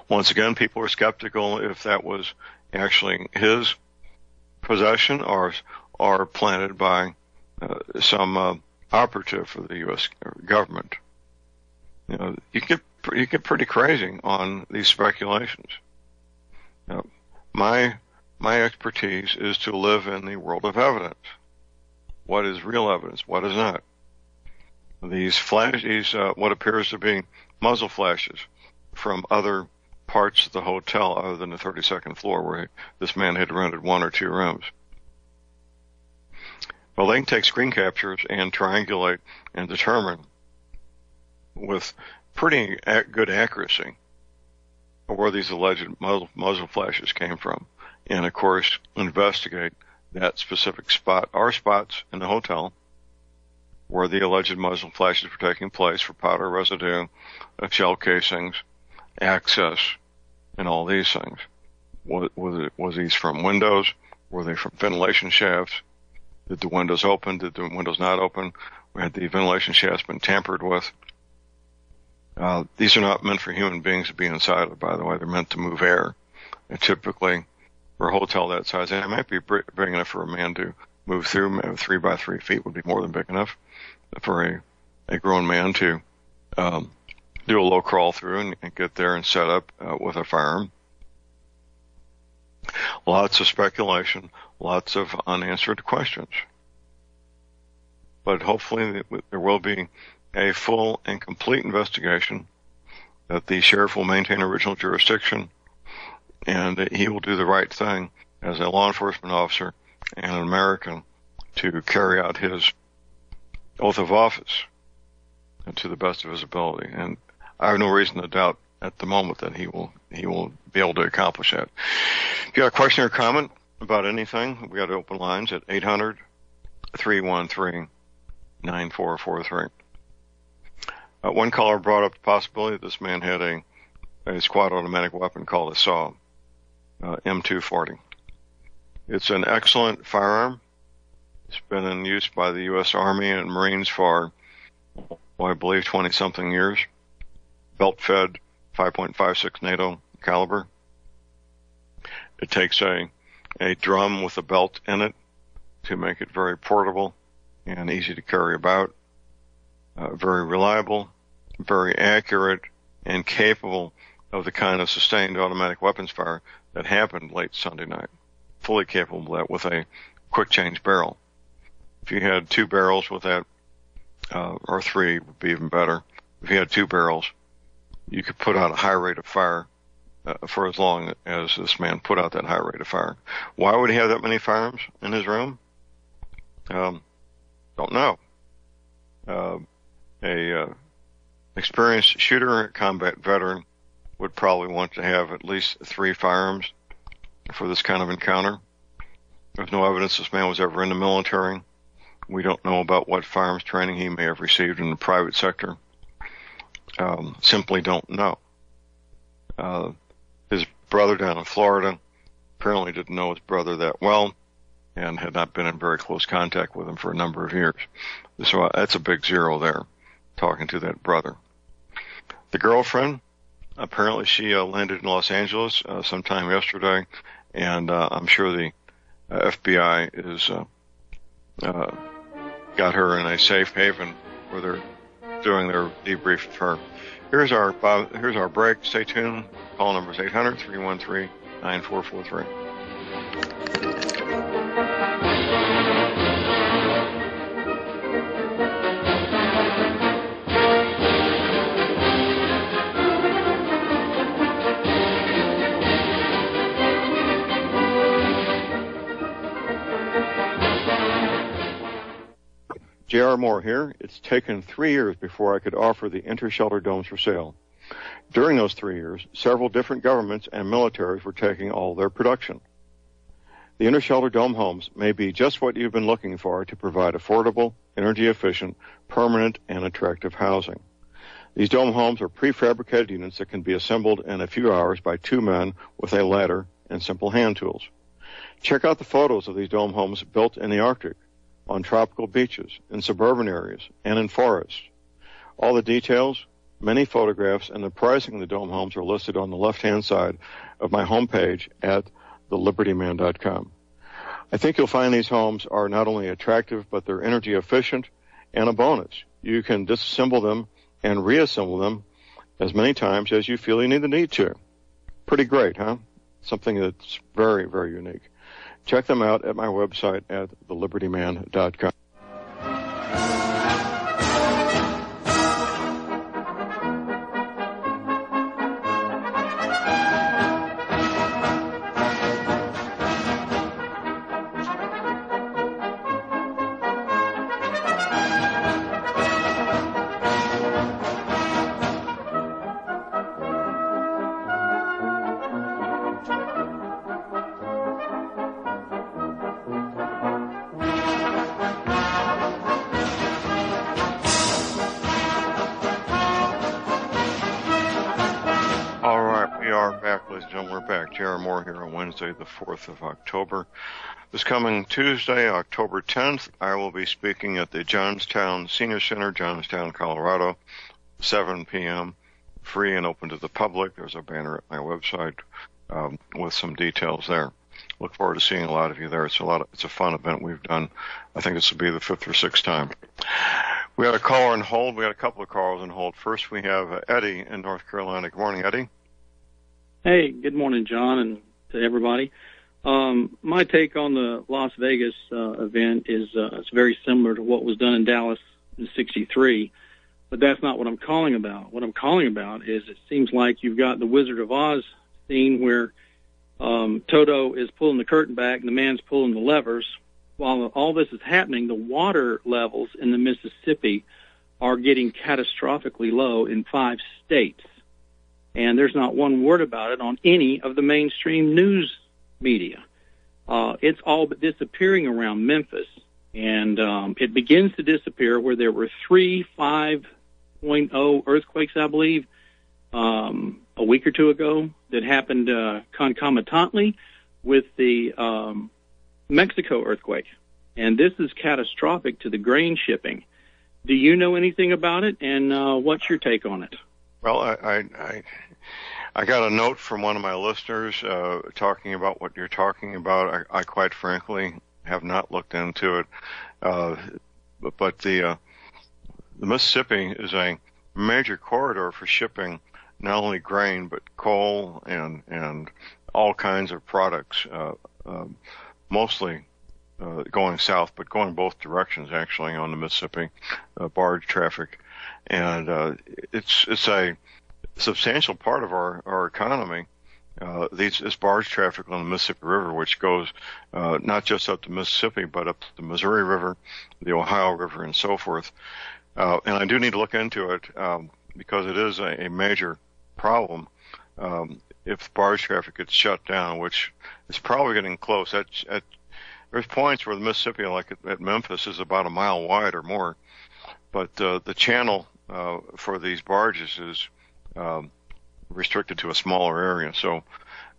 Once again, people were skeptical if that was actually his possession or planted by some operative for the U.S. government. You know, you get pretty crazy on these speculations. My expertise is to live in the world of evidence. What is real evidence? What is not? These what appears to be muzzle flashes from other parts of the hotel other than the 32nd floor where this man had rented one or two rooms. Well, they can take screen captures and triangulate and determine with pretty good accuracy where these alleged muzzle flashes came from, and of course investigate that specific spot or spots in the hotel where the alleged muzzle flashes were taking place for powder residue, shell casings, access, and all these things. Was these from windows? Were they from ventilation shafts? Did the windows open? Did the windows not open? Had the ventilation shafts been tampered with? These are not meant for human beings to be inside of, by the way. They're meant to move air. And typically, for a hotel that size, and it might be big enough for a man to move through. 3 by 3 feet would be more than big enough for a grown man to do a low crawl through and get there and set up with a firearm. Lots of speculation, lots of unanswered questions. But hopefully there will be a full and complete investigation, that the sheriff will maintain original jurisdiction, and that he will do the right thing as a law enforcement officer and an American to carry out his oath of office to the best of his ability. And I have no reason to doubt at the moment that he will be able to accomplish that. If you got a question or comment about anything, we got open lines at 800-313-9443. One caller brought up the possibility that this man had a squad automatic weapon called a SAW, M240. It's an excellent firearm. It's been in use by the U.S. Army and Marines for, I believe, 20-something years. Belt-fed, 5.56 NATO caliber. It takes a drum with a belt in it to make it very portable and easy to carry about. Very reliable, very accurate, and capable of the kind of sustained automatic weapons fire that happened late Sunday night. Fully capable of that with a quick change barrel. If you had 2 barrels with that, or 3 would be even better. If you had 2 barrels, you could put out a high rate of fire for as long as this man put out that high rate of fire. Why would he have that many firearms in his room? Don't know. A experienced shooter, combat veteran, would probably want to have at least 3 firearms for this kind of encounter. There's no evidence this man was ever in the military. We don't know about what firearms training he may have received in the private sector. Simply don't know. His brother down in Florida apparently didn't know his brother that well and had not been in very close contact with him for a number of years. So that's a big zero there, talking to that brother. The girlfriend, apparently she landed in Los Angeles sometime yesterday, and I'm sure the FBI is got her in a safe haven where they're doing their debrief of her. Here's our break. Stay tuned. Call number is 800-313-9443. J.R. Moore here. It's taken 3 years before I could offer the inter-shelter domes for sale. During those 3 years, several different governments and militaries were taking all their production. The inter-shelter dome homes may be just what you've been looking for to provide affordable, energy-efficient, permanent, and attractive housing. These dome homes are prefabricated units that can be assembled in a few hours by 2 men with a ladder and simple hand tools. Check out the photos of these dome homes built in the Arctic, on tropical beaches, in suburban areas, and in forests. All the details, many photographs, and the pricing of the dome homes are listed on the left-hand side of my homepage at thelibertyman.com. I think you'll find these homes are not only attractive, but they're energy efficient, and a bonus. You can disassemble them and reassemble them as many times as you feel you need to. Pretty great, huh? Something that's very, very unique. Check them out at my website at thelibertyman.com. Wednesday, the 4th of October. This coming Tuesday, October 10th, I will be speaking at the Johnstown Senior Center, Johnstown, Colorado, 7 p.m., free and open to the public. There's a banner at my website with some details there. Look forward to seeing a lot of you there. It's a fun event we've done. I think this will be the 5th or 6th time. We had a caller on hold. We had a couple of callers on hold. First, we have Eddie in North Carolina. Good morning, Eddie. Hey, good morning, John, and to everybody. My take on the Las Vegas event is it's very similar to what was done in Dallas in '63, but that's not what I'm calling about. What I'm calling about is it seems like you've got the Wizard of Oz scene where Toto is pulling the curtain back and the man's pulling the levers. While all this is happening, the water levels in the Mississippi are getting catastrophically low in 5 states. And there's not one word about it on any of the mainstream news media. It's all but disappearing around Memphis, and it begins to disappear where there were 3 5.0 earthquakes, I believe, a week or two ago that happened concomitantly with the Mexico earthquake. And this is catastrophic to the grain shipping. Do you know anything about it, and what's your take on it? Well, I got a note from one of my listeners talking about what you're talking about. I quite frankly have not looked into it, but the Mississippi is a major corridor for shipping not only grain but coal and all kinds of products, mostly going south, but going both directions actually on the Mississippi, barge traffic. And it's a substantial part of our economy, this barge traffic on the Mississippi River, which goes not just up to Mississippi, but up to the Missouri River, the Ohio River, and so forth. And I do need to look into it because it is a major problem if barge traffic gets shut down, which is probably getting close. There's points where the Mississippi, like at Memphis, is about a mile wide or more, but the channel for these barges is restricted to a smaller area. So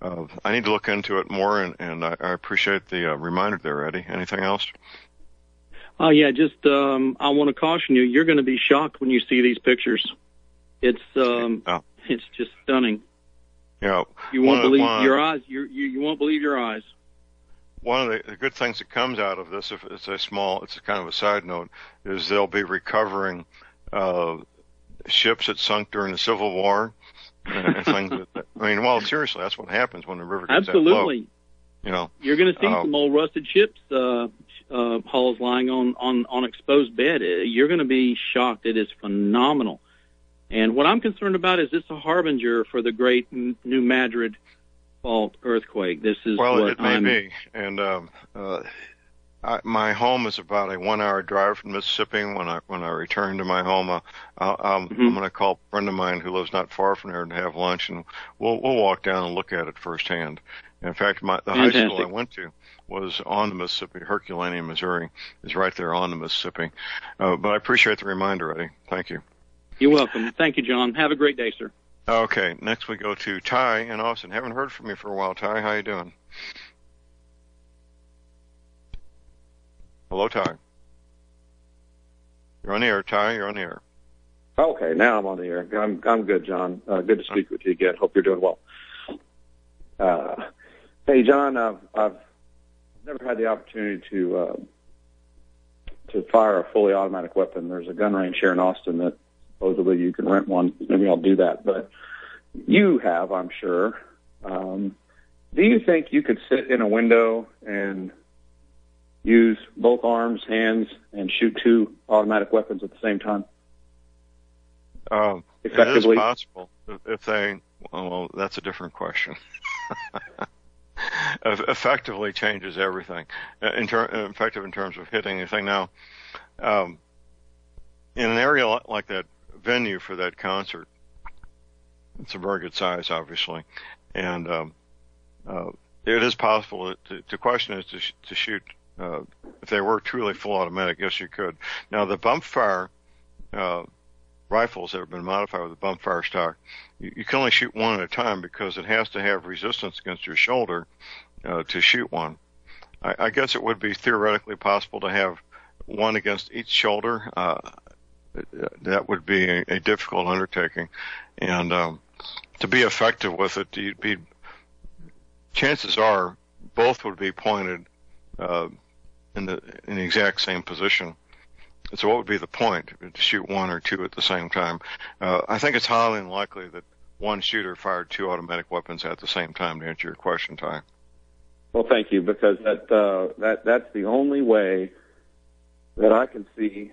I need to look into it more, and I appreciate the reminder there, Eddie. Anything else? Yeah, just I want to caution you. You're going to be shocked when you see these pictures. It's just stunning. Yeah, you won't believe your eyes. You won't believe your eyes. One of the good things that comes out of this, if it's it's kind of a side note, is they'll be recovering ships that sunk during the Civil War and things. Well, seriously, that's what happens when the river gets Absolutely. that low. You're going to see some old rusted ships hulls lying on exposed bed. You're going to be shocked. It is phenomenal. And what I'm concerned about is this a harbinger for the great New Madrid fault earthquake? This is it may be. And my home is about a 1-hour drive from Mississippi. When I return to my home, I'm going to call a friend of mine who lives not far from there to have lunch, and we'll walk down and look at it firsthand. In fact, the high school I went to was on the Mississippi. Herculaneum, Missouri is right there on the Mississippi. But I appreciate the reminder, Eddie. Thank you. You're welcome. Thank you, John. Have a great day, sir. Okay, next we go to Ty in Austin. Haven't heard from you for a while, Ty. How you doing? Hello, Ty. You're on the air, Ty. You're on the air. Okay, now I'm on the air. I'm good, John. Good to speak with you again. Hope you're doing well. Hey, John, I've never had the opportunity to fire a fully automatic weapon. There's a gun range here in Austin that supposedly you can rent one. Maybe I'll do that. But you have, I'm sure. Do you think you could sit in a window and use both arms, hands, and shoot 2 automatic weapons at the same time? It Effectively? is possible. Well, that's a different question. Effectively changes everything. Effective in terms of hitting anything. Now, in an area like that venue for that concert, it's a very good size, obviously, and it is possible. The question is to shoot. If they were truly full automatic, yes, you could. Now, the bump fire rifles that have been modified with the bump fire stock, you can only shoot one at a time because it has to have resistance against your shoulder to shoot one. I guess it would be theoretically possible to have one against each shoulder. That would be a difficult undertaking, and to be effective with it, chances are both would be pointed in the exact same position. So what would be the point? To shoot 1 or 2 at the same time? I think it's highly unlikely that one shooter fired 2 automatic weapons at the same time, to answer your question, Ty. Well, thank you, because that's the only way that I can see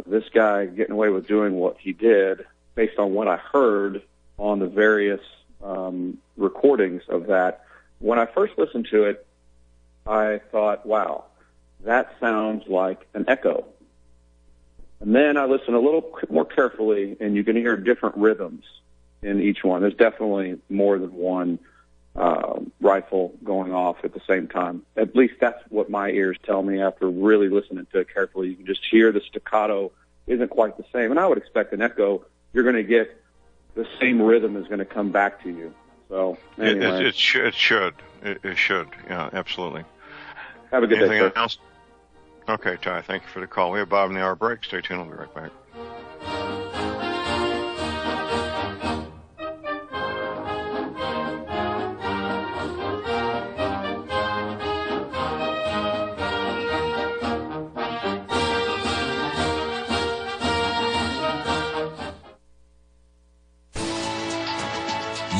this guy getting away with doing what he did, based on what I heard on the various recordings of that. When I first listened to it, I thought, wow, that sounds like an echo. And then I listened a little more carefully, and you can hear different rhythms in each one. There's definitely more than one rifle going off at the same time. At least that's what my ears tell me after really listening to it carefully. You can just hear the staccato isn't quite the same. And I would expect an echo, you're going to get the same rhythm is going to come back to you. So anyway. It should. Yeah, absolutely. Have a good day, sir. Anything else? Okay, Ty, thank you for the call. We have Bob in the hour break. Stay tuned. We'll be right back.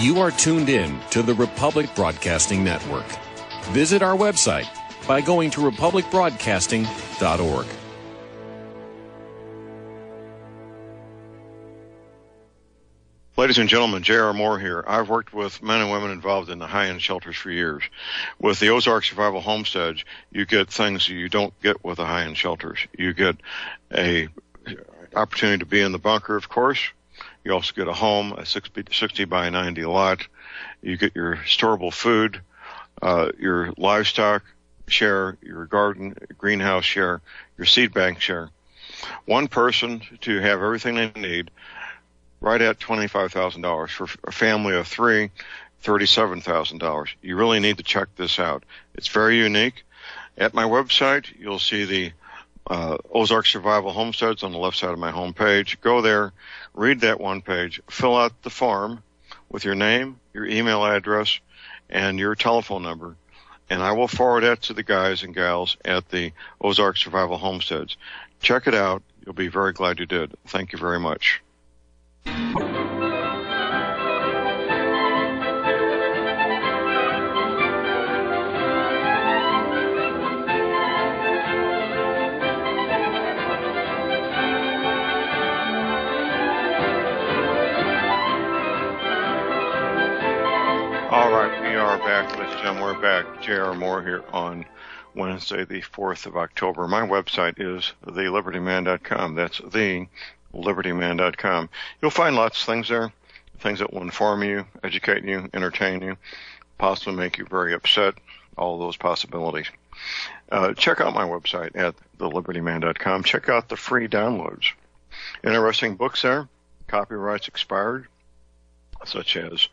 You are tuned in to the Republic Broadcasting Network. Visit our website by going to republicbroadcasting.org. Ladies and gentlemen, J.R. Moore here. I've worked with men and women involved in the high-end shelters for years. With the Ozark Survival Homestead, you get things you don't get with the high-end shelters. You get a opportunity to be in the bunker, of course. You also get a home, a 60 by 90 lot. You get your storable food, your livestock share, your garden, greenhouse share, your seed bank share. One person to have everything they need, right at $25,000 for a family of 3. $37,000. You really need to check this out. It's very unique. At my website, you'll see the Ozark Survival Homesteads on the left side of my homepage. Go there, read that one page, fill out the form with your name, your email address, and your telephone number, and I will forward that to the guys and gals at the Ozark Survival Homesteads. Check it out. You'll be very glad you did. Thank you very much. All right, we are back, ladies and gentlemen. We're back. J.R. Moore here on Wednesday, the 4th of October. My website is thelibertyman.com. That's thelibertyman.com. You'll find lots of things there, things that will inform you, educate you, entertain you, possibly make you very upset, all those possibilities. Check out my website at thelibertyman.com. Check out the free downloads. Interesting books there, copyrights expired, such as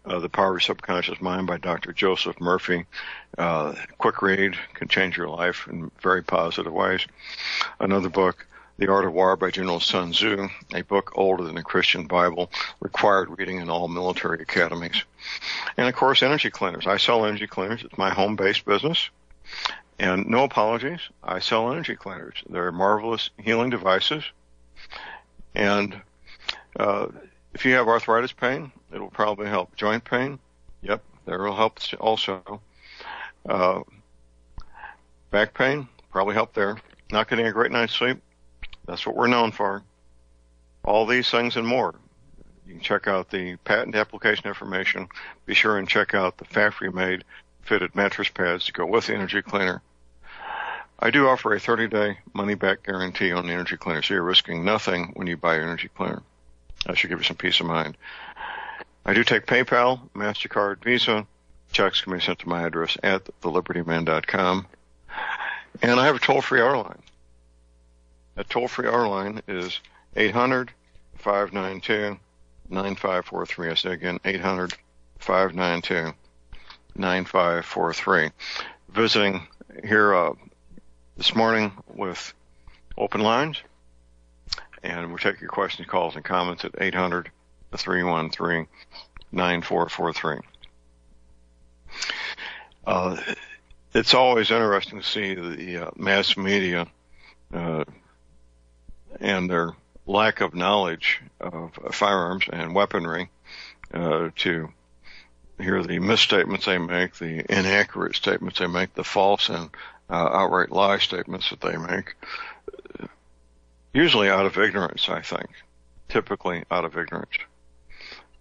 The Power of Your Subconscious Mind by Dr. Joseph Murphy. Quick read, can change your life in very positive ways. Another book, The Art of War by General Sun Tzu, a book older than the Christian Bible, required reading in all military academies. And, of course, energy cleaners. I sell energy cleaners. It's my home-based business. And no apologies, I sell energy cleaners. They're marvelous healing devices. And if you have arthritis pain, it'll probably help. Joint pain, yep, that will help also. Back pain, probably help there. Not getting a great night's sleep, that's what we're known for. All these things and more. You can check out the patent application information. Be sure and check out the factory-made fitted mattress pads to go with the energy cleaner. I do offer a 30-day money-back guarantee on the energy cleaner, so you're risking nothing when you buy your energy cleaner. That should give you some peace of mind. I do take PayPal, MasterCard, Visa. Checks can be sent to my address at thelibertyman.com. And I have a toll-free hour line. That toll-free hour line is 800-592-9543. I say again, 800-592-9543. Visiting here this morning with open lines. And we'll take your questions, calls, and comments at 800-313-9443. It's always interesting to see the mass media and their lack of knowledge of firearms and weaponry, to hear the misstatements they make, the inaccurate statements they make, the false and outright lie statements that they make. Usually out of ignorance, I think. Typically out of ignorance.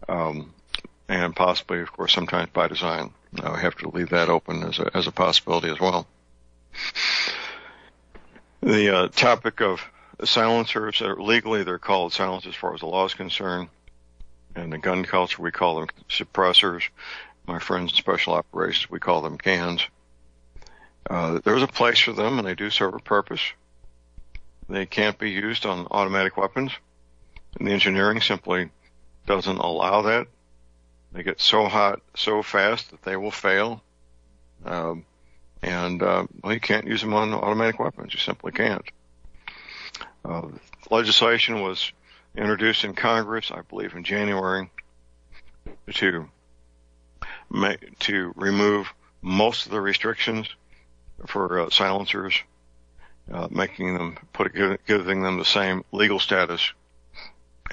And possibly, of course, sometimes by design. I have to leave that open as a possibility as well. The topic of silencers, legally they're called silencers as far as the law is concerned. In the gun culture, we call them suppressors. My friends in special operations, we call them cans. There's a place for them, and they do serve a purpose. They can't be used on automatic weapons, and the engineering simply doesn't allow that. They get so hot so fast that they will fail, well, you can't use them on automatic weapons. You simply can't. Legislation was introduced in Congress, I believe, in January, to remove most of the restrictions for silencers, making them giving them the same legal status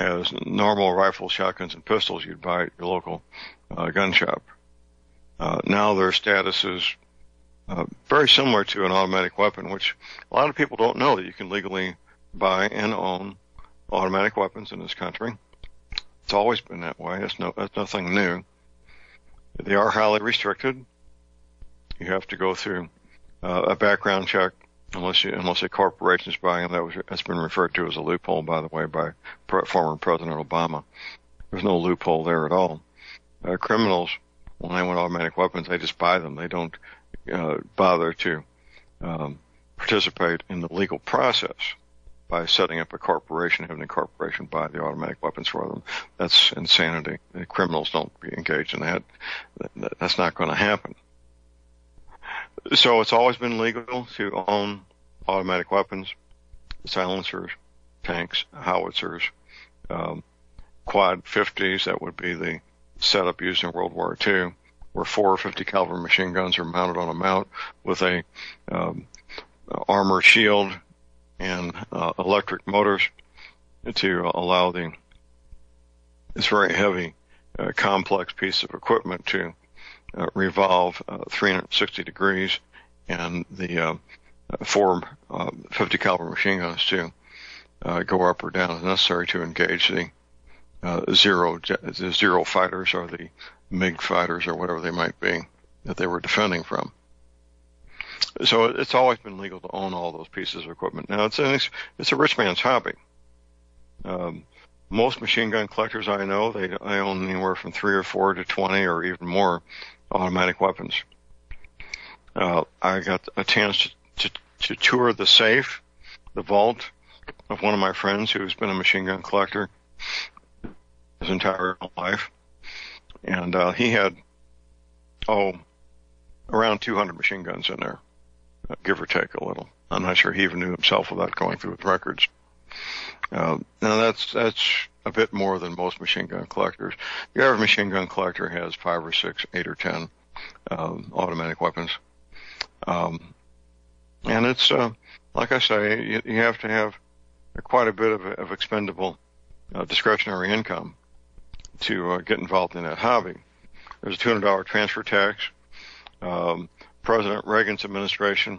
as normal rifles, shotguns, and pistols you'd buy at your local gun shop. Now their status is very similar to an automatic weapon, which a lot of people don't know that you can legally buy and own automatic weapons in this country. It's always been that way. That's nothing new. They are highly restricted. You have to go through a background check unless a corporation is buying them. That's been referred to as a loophole, by the way, by former President Obama. There's no loophole there at all. Criminals, when they want automatic weapons, they just buy them. They don't bother to participate in the legal process. by setting up a corporation, having a corporation buy the automatic weapons for them. That's insanity. The criminals don't be engaged in that. That's not going to happen. So it's always been legal to own automatic weapons, silencers, tanks, howitzers, quad 50s, that would be the setup used in World War II, where 4 50 caliber machine guns are mounted on a mount with a armor shield and electric motors to allow this very heavy, complex piece of equipment to revolve 360 degrees, and the 4 50 caliber machine guns to go up or down as necessary to engage the Zero fighters or the MiG fighters or whatever they might be that they were defending from. So it's always been legal to own all those pieces of equipment. Now it's a rich man's hobby. Most machine gun collectors I know, they own anywhere from 3 or 4 to 20 or even more automatic weapons. I got a chance to tour the safe, the vault of one of my friends who's been a machine gun collector his entire life, and he had around 200 machine guns in there, give or take a little. I'm not sure he even knew himself without going through his records. Now that's a bit more than most machine gun collectors. The average machine gun collector has 5 or 6, 8 or 10 automatic weapons, and it's like I say, you have to have quite a bit of expendable discretionary income to get involved in that hobby. There's a $200 transfer tax. President Reagan's administration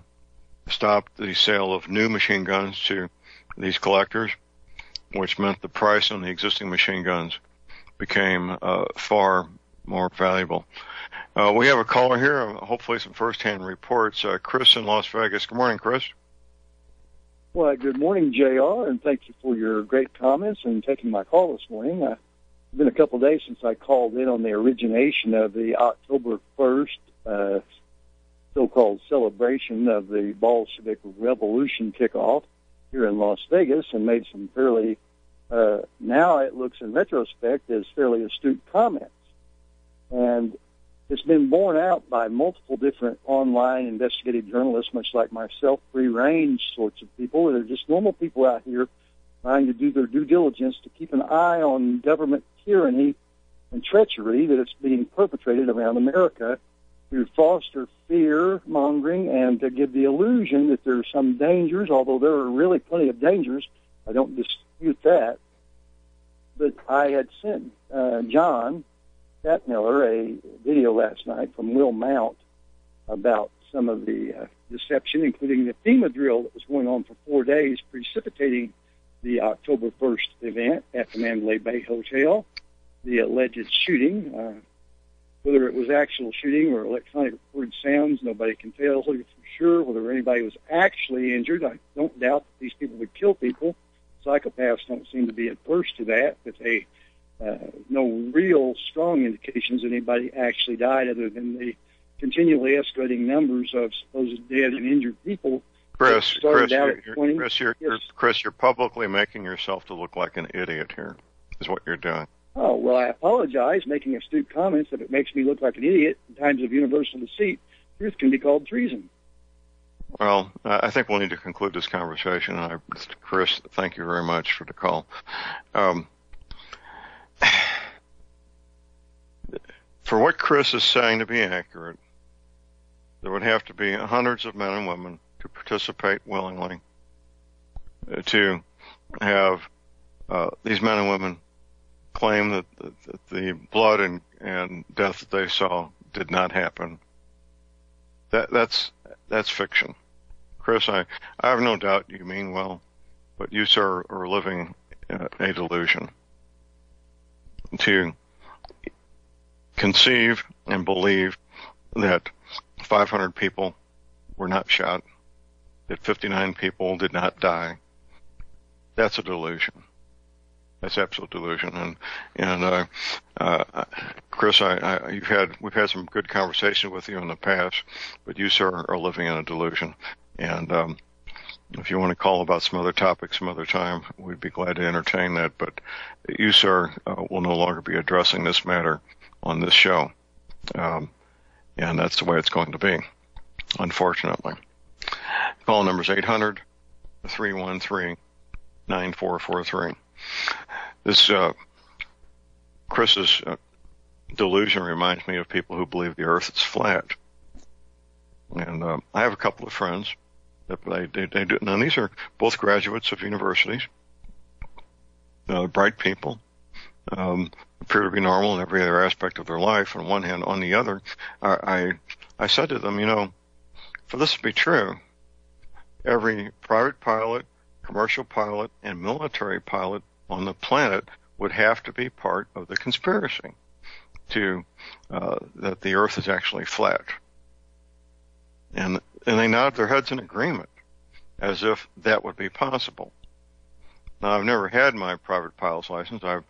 stopped the sale of new machine guns to these collectors, which meant the price on the existing machine guns became far more valuable. We have a caller here, hopefully some first-hand reports. Chris in Las Vegas. Good morning, Chris. Well, good morning, JR, and thank you for your great comments and taking my call this morning. It's been a couple of days since I called in on the origination of the October 1st so-called celebration of the Bolshevik Revolution kickoff here in Las Vegas, and made some fairly, now it looks in retrospect as fairly astute comments. And it's been borne out by multiple different online investigative journalists, much like myself, free-range sorts of people that are just normal people out here trying to do their due diligence to keep an eye on government tyranny and treachery that is being perpetrated around America to foster fear-mongering and to give the illusion that there are some dangers, although there are really plenty of dangers. I don't dispute that. But I had sent John Miller a video last night from Will Mount about some of the deception, including the FEMA drill that was going on for 4 days, precipitating the October 1st event at the Mandalay Bay Hotel, the alleged shooting. Whether it was actual shooting or electronic recorded sounds, nobody can tell for sure. Whether anybody was actually injured, I don't doubt that these people would kill people. Psychopaths don't seem to be adverse to that, but they no real strong indications that anybody actually died other than the continually escalating numbers of supposed dead and injured people. Chris, you're publicly making yourself to look like an idiot here, is what you're doing. Oh, well, I apologize, making astute comments. If it makes me look like an idiot in times of universal deceit, truth can be called treason. Well, I think we'll need to conclude this conversation. Chris, thank you very much for the call. For what Chris is saying to be accurate, there would have to be hundreds of men and women to participate willingly, to have these men and women claim that the blood and death that they saw did not happen. That's fiction. Chris, I have no doubt you mean well, but you, sir, are living a delusion. To conceive and believe that 500 people were not shot, that 59 people did not die, that's a delusion. That's absolute delusion. And Chris, we've had some good conversation with you in the past, but you, sir, are living in a delusion. And If you want to call about some other topics some other time, we'd be glad to entertain that. But you, sir, will no longer be addressing this matter on this show. And that's the way it's going to be, unfortunately. Call number is 800-313-9443. This Chris's delusion reminds me of people who believe the earth is flat. And I have a couple of friends that they do. Now, these are both graduates of universities, bright people, appear to be normal in every other aspect of their life on one hand. On the other, I said to them, for this to be true, every private pilot, commercial pilot, and military pilot on the planet would have to be part of the conspiracy to that the earth is actually flat. And they nodded their heads in agreement, as if that would be possible. Now, I've never had my private pilot's license. I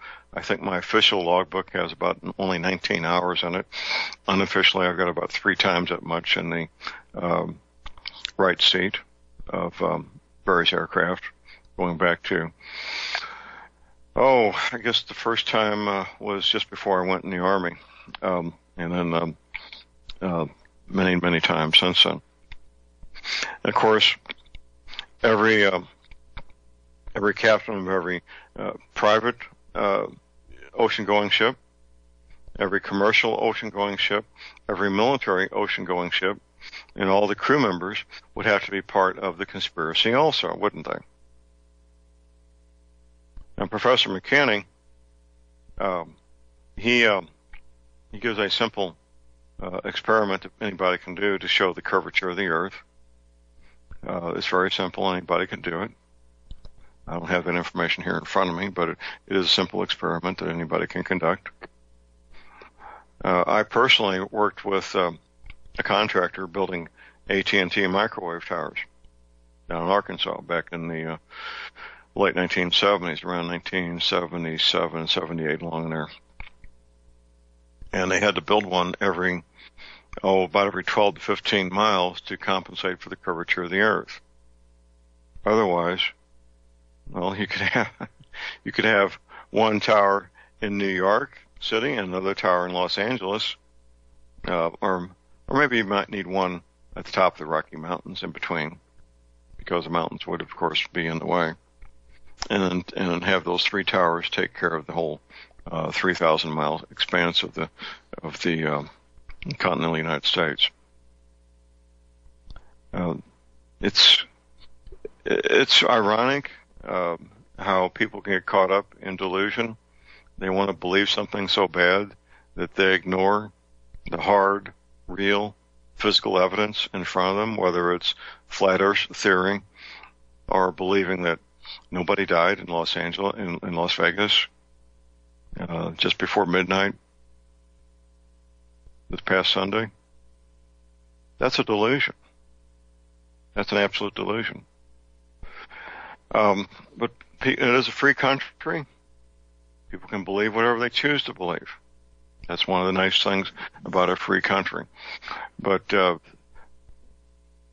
think my official logbook has about only 19 hours in it. Unofficially, I've got about 3 times that much in the right seat of various aircraft, going back to, I guess the first time was just before I went in the Army, and then many, many times since then. And of course, every captain of every private ocean-going ship, every commercial ocean-going ship, every military ocean-going ship, and all the crew members would have to be part of the conspiracy also, wouldn't they? And Professor McKinney, he gives a simple experiment that anybody can do to show the curvature of the earth. It's very simple. Anybody can do it. I don't have that information here in front of me, but it is a simple experiment that anybody can conduct. I personally worked with a contractor building AT&T microwave towers down in Arkansas back in the late 1970s, around 1977, 78, along in there. And they had to build one about every 12 to 15 miles to compensate for the curvature of the earth. Otherwise, well, you could have one tower in New York City and another tower in Los Angeles, or maybe you might need one at the top of the Rocky Mountains in between, because the mountains would, of course, be in the way, and then have those 3 towers take care of the whole 3,000-mile expanse of the continental United States. It's ironic how people get caught up in delusion. They want to believe something so bad that they ignore the hard, real, physical evidence in front of them, whether it's flat earth theory or believing that nobody died in Los Angeles, in Las Vegas, just before midnight this past Sunday. That's a delusion. That's an absolute delusion. But it is a free country. People can believe whatever they choose to believe. That's one of the nice things about a free country. But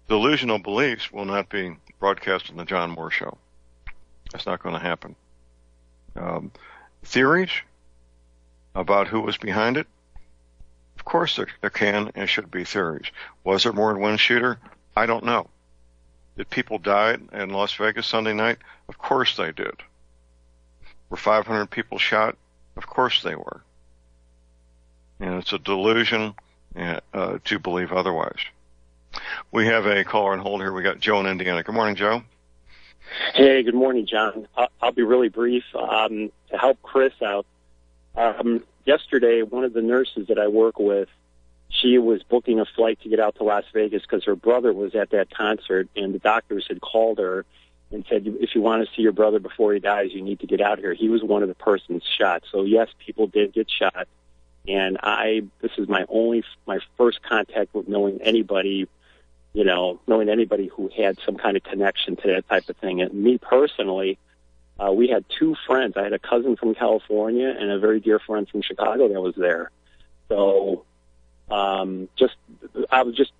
delusional beliefs will not be broadcast on the John Moore Show. That's not going to happen. Theories about who was behind it? Of course there can and should be theories. Was there more than one shooter? I don't know. Did people die in Las Vegas Sunday night? Of course they did. Were 500 people shot? Of course they were. And it's a delusion to believe otherwise. We have a caller on hold here. We got Joe in Indiana. Good morning, Joe. Hey, good morning, John. I'll be really brief. To help Chris out, yesterday, one of the nurses that I work with, she was booking a flight to get out to Las Vegas because her brother was at that concert, and the doctors had called her and said, if you want to see your brother before he dies, you need to get out here. He was one of the persons shot. So, yes, people did get shot. And this is my first contact with knowing anybody who had some kind of connection to that type of thing. And me personally, we had 2 friends. I had a cousin from California and a very dear friend from Chicago that was there. So I was just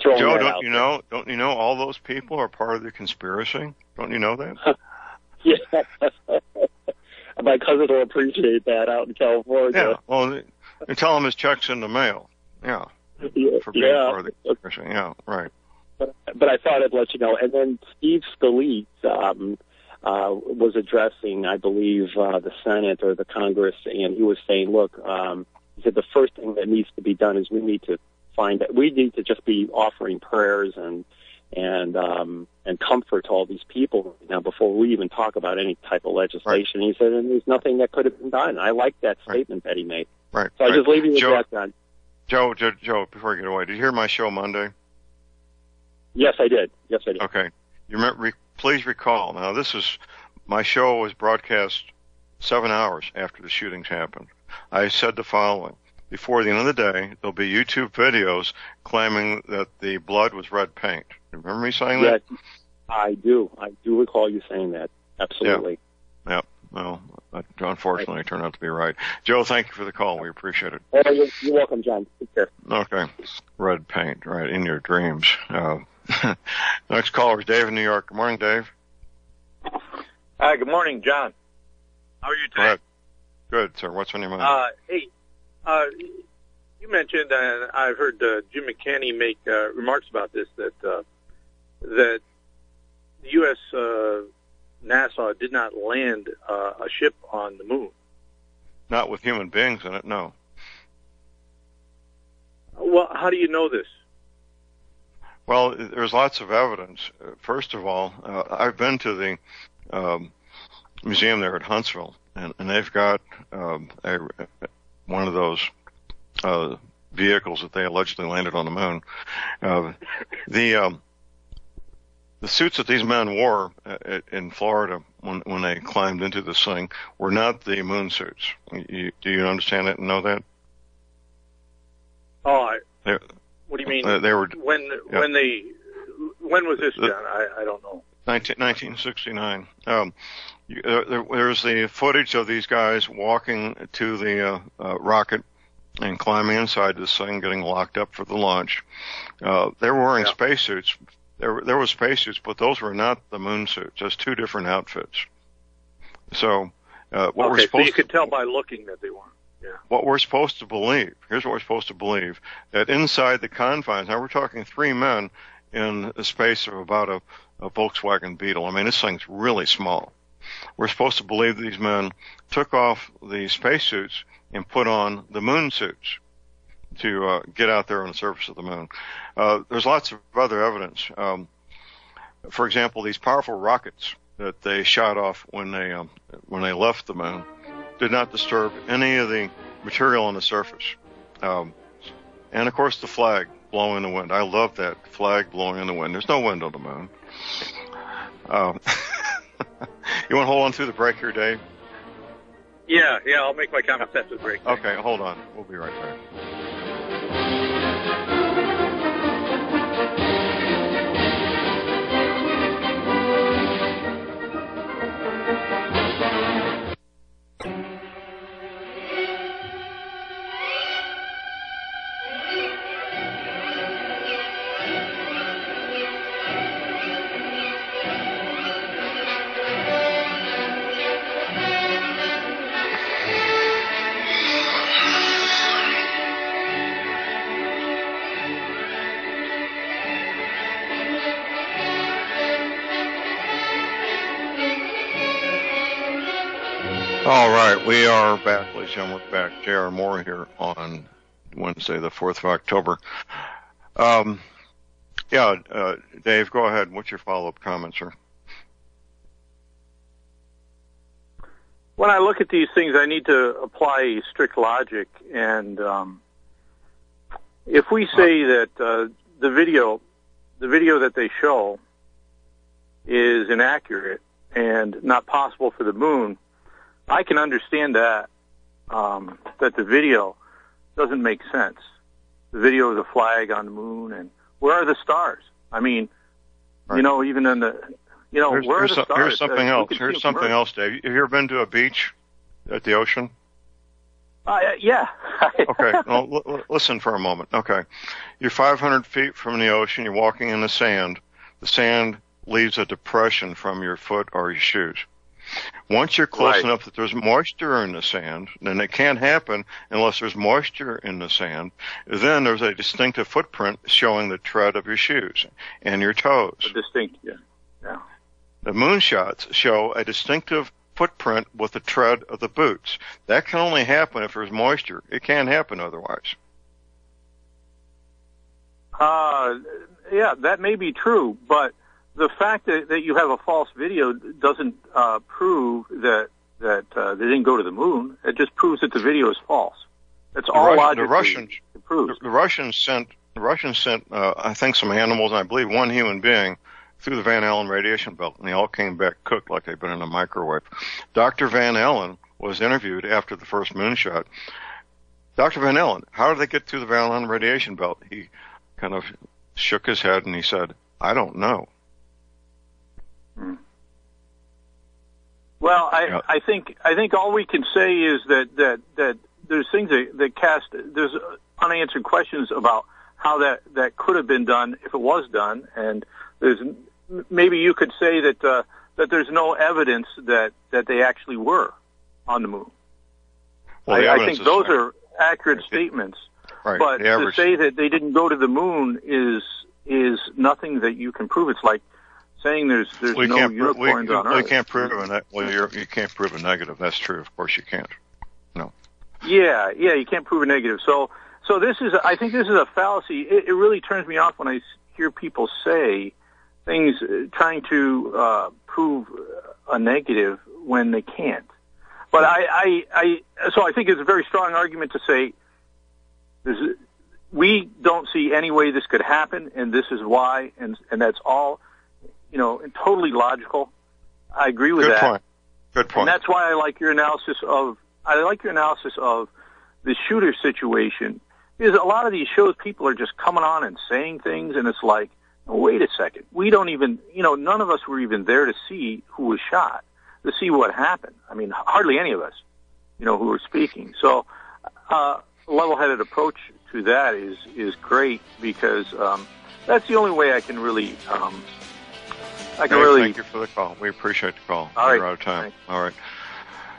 throwing Joe, that don't out you there. know? Don't you know all those people are part of the conspiracy? Don't you know that? Yeah. My cousin will appreciate that out in California. Yeah. Well, you tell him his check's in the mail. Yeah. Yeah. For being part of the conspiracy. Yeah. Right. But I thought I'd let you know. And then Steve Scalise was addressing, I believe, the Senate or the Congress, and he was saying, look, he said the first thing that needs to be done is we need to just be offering prayers and comfort to all these people now before we even talk about any type of legislation. Right. He said, and there's nothing that could have been done. I like that statement that he made. Right. So I just leave you with that, John. Joe, before I get away, did you hear my show Monday? Yes, I did. Okay. You remember, please recall. Now, my show was broadcast 7 hours after the shootings happened. I said the following: before the end of the day, there'll be YouTube videos claiming that the blood was red paint. You remember me saying that? Yes, I do. I do recall you saying that. Absolutely. Yeah. Well, unfortunately, it turned out to be right. Joe, thank you for the call. We appreciate it. Oh, you're welcome, John. Take care. Okay. Red paint, right, in your dreams. Next caller is Dave in New York. Good morning, Dave. Hi, good morning, John. How are you today? Good, sir. What's on your mind? Hey, you mentioned, and I've heard Jim McCanney make remarks about this, that the U.S. NASA did not land a ship on the moon. Not with human beings in it, no. Well, how do you know this? Well, there's lots of evidence. First of all, I've been to the museum there at Huntsville, and they've got one of those vehicles that they allegedly landed on the moon. The suits that these men wore in Florida when they climbed into this thing were not the moon suits. Do you understand that and know that? Oh, what do you mean? They were when was this done? I don't know. 1969. There's the footage of these guys walking to the rocket and climbing inside this thing, getting locked up for the launch. They were wearing spacesuits. There were spacesuits, but those were not the moon suits. That's two different outfits. So so you could tell by looking that they weren't. Yeah. What we're supposed to believe, here's what we're supposed to believe, that inside the confines, now we're talking 3 men in the space of about a Volkswagen Beetle. I mean, this thing's really small. We're supposed to believe these men took off the spacesuits and put on the moon suits to get out there on the surface of the moon. There's lots of other evidence. For example, these powerful rockets that they shot off when they left the moon did not disturb any of the material on the surface. And of course, the flag blowing in the wind. I love that flag blowing in the wind. There's no wind on the moon. You want to hold on through the break here, Dave? Yeah, I'll make my comments after the break. Okay, hold on. We'll be right back. All right, we are back, ladies and gentlemen. We're back. J.R. Moore here on Wednesday, the 4th of October. Dave, go ahead. What's your follow-up comment, sir? When I look at these things, I need to apply strict logic, and if we say that the video that they show is inaccurate and not possible for the moon, I can understand that the video doesn't make sense. The video of the flag on the moon, and where are the stars? I mean, right. Even in the, where are the stars? Here's something else. Here's something else, Dave. Have you ever been to a beach at the ocean? Yeah. Okay, well, listen for a moment. Okay, you're 500 feet from the ocean. You're walking in the sand. The sand leaves a depression from your foot or your shoes. Once you're close enough that there's moisture in the sand, then it can't happen unless there's moisture in the sand, then there's a distinctive footprint showing the tread of your shoes and your toes. Yeah. The moonshots show a distinctive footprint with the tread of the boots. That can only happen if there's moisture. It can't happen otherwise. Yeah, that may be true, but the fact that you have a false video doesn't prove that they didn't go to the moon. It just proves that the video is false. That's all logically it proves. The Russians sent I think some animals, and I believe one human being, through the Van Allen radiation belt, and they all came back cooked like they'd been in a microwave. Dr. Van Allen was interviewed after the first moonshot. Dr. Van Allen, how did they get through the Van Allen radiation belt? He kind of shook his head and he said, I don't know. Well, I think all we can say is that there's things that cast, there's unanswered questions about how that could have been done if it was done, and maybe you could say that there's no evidence that they actually were on the moon. Well, I think those are accurate statements. Right. But to say that they didn't go to the moon is nothing that you can prove. It's like saying there's no unicorns on Earth. You can't prove you can't prove a negative. That's true. Of course you can't. No. Yeah, you can't prove a negative. So I think this is a fallacy. It really turns me off when I hear people say things trying to prove a negative when they can't. But so I think it's a very strong argument to say we don't see any way this could happen, and this is why, and that's all, totally logical. I agree with that. Good point. And that's why I like your analysis of the shooter situation, because a lot of these shows, people are just coming on and saying things, and it's like, wait a second, we don't even, none of us were even there to see who was shot, to see what happened. I mean, hardly any of us, who were speaking. So, a level-headed approach to that is great, because that's the only way I can really. Thank you for the call. We appreciate the call. All right. We're out of time. Thanks. All right.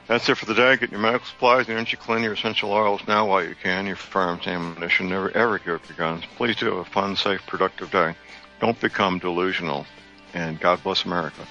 That's it for the day. Get your medical supplies, your energy clean, your essential oils now while you can. Your firearms, ammunition. Never ever give up your guns. Please do have a fun, safe, productive day. Don't become delusional. And God bless America.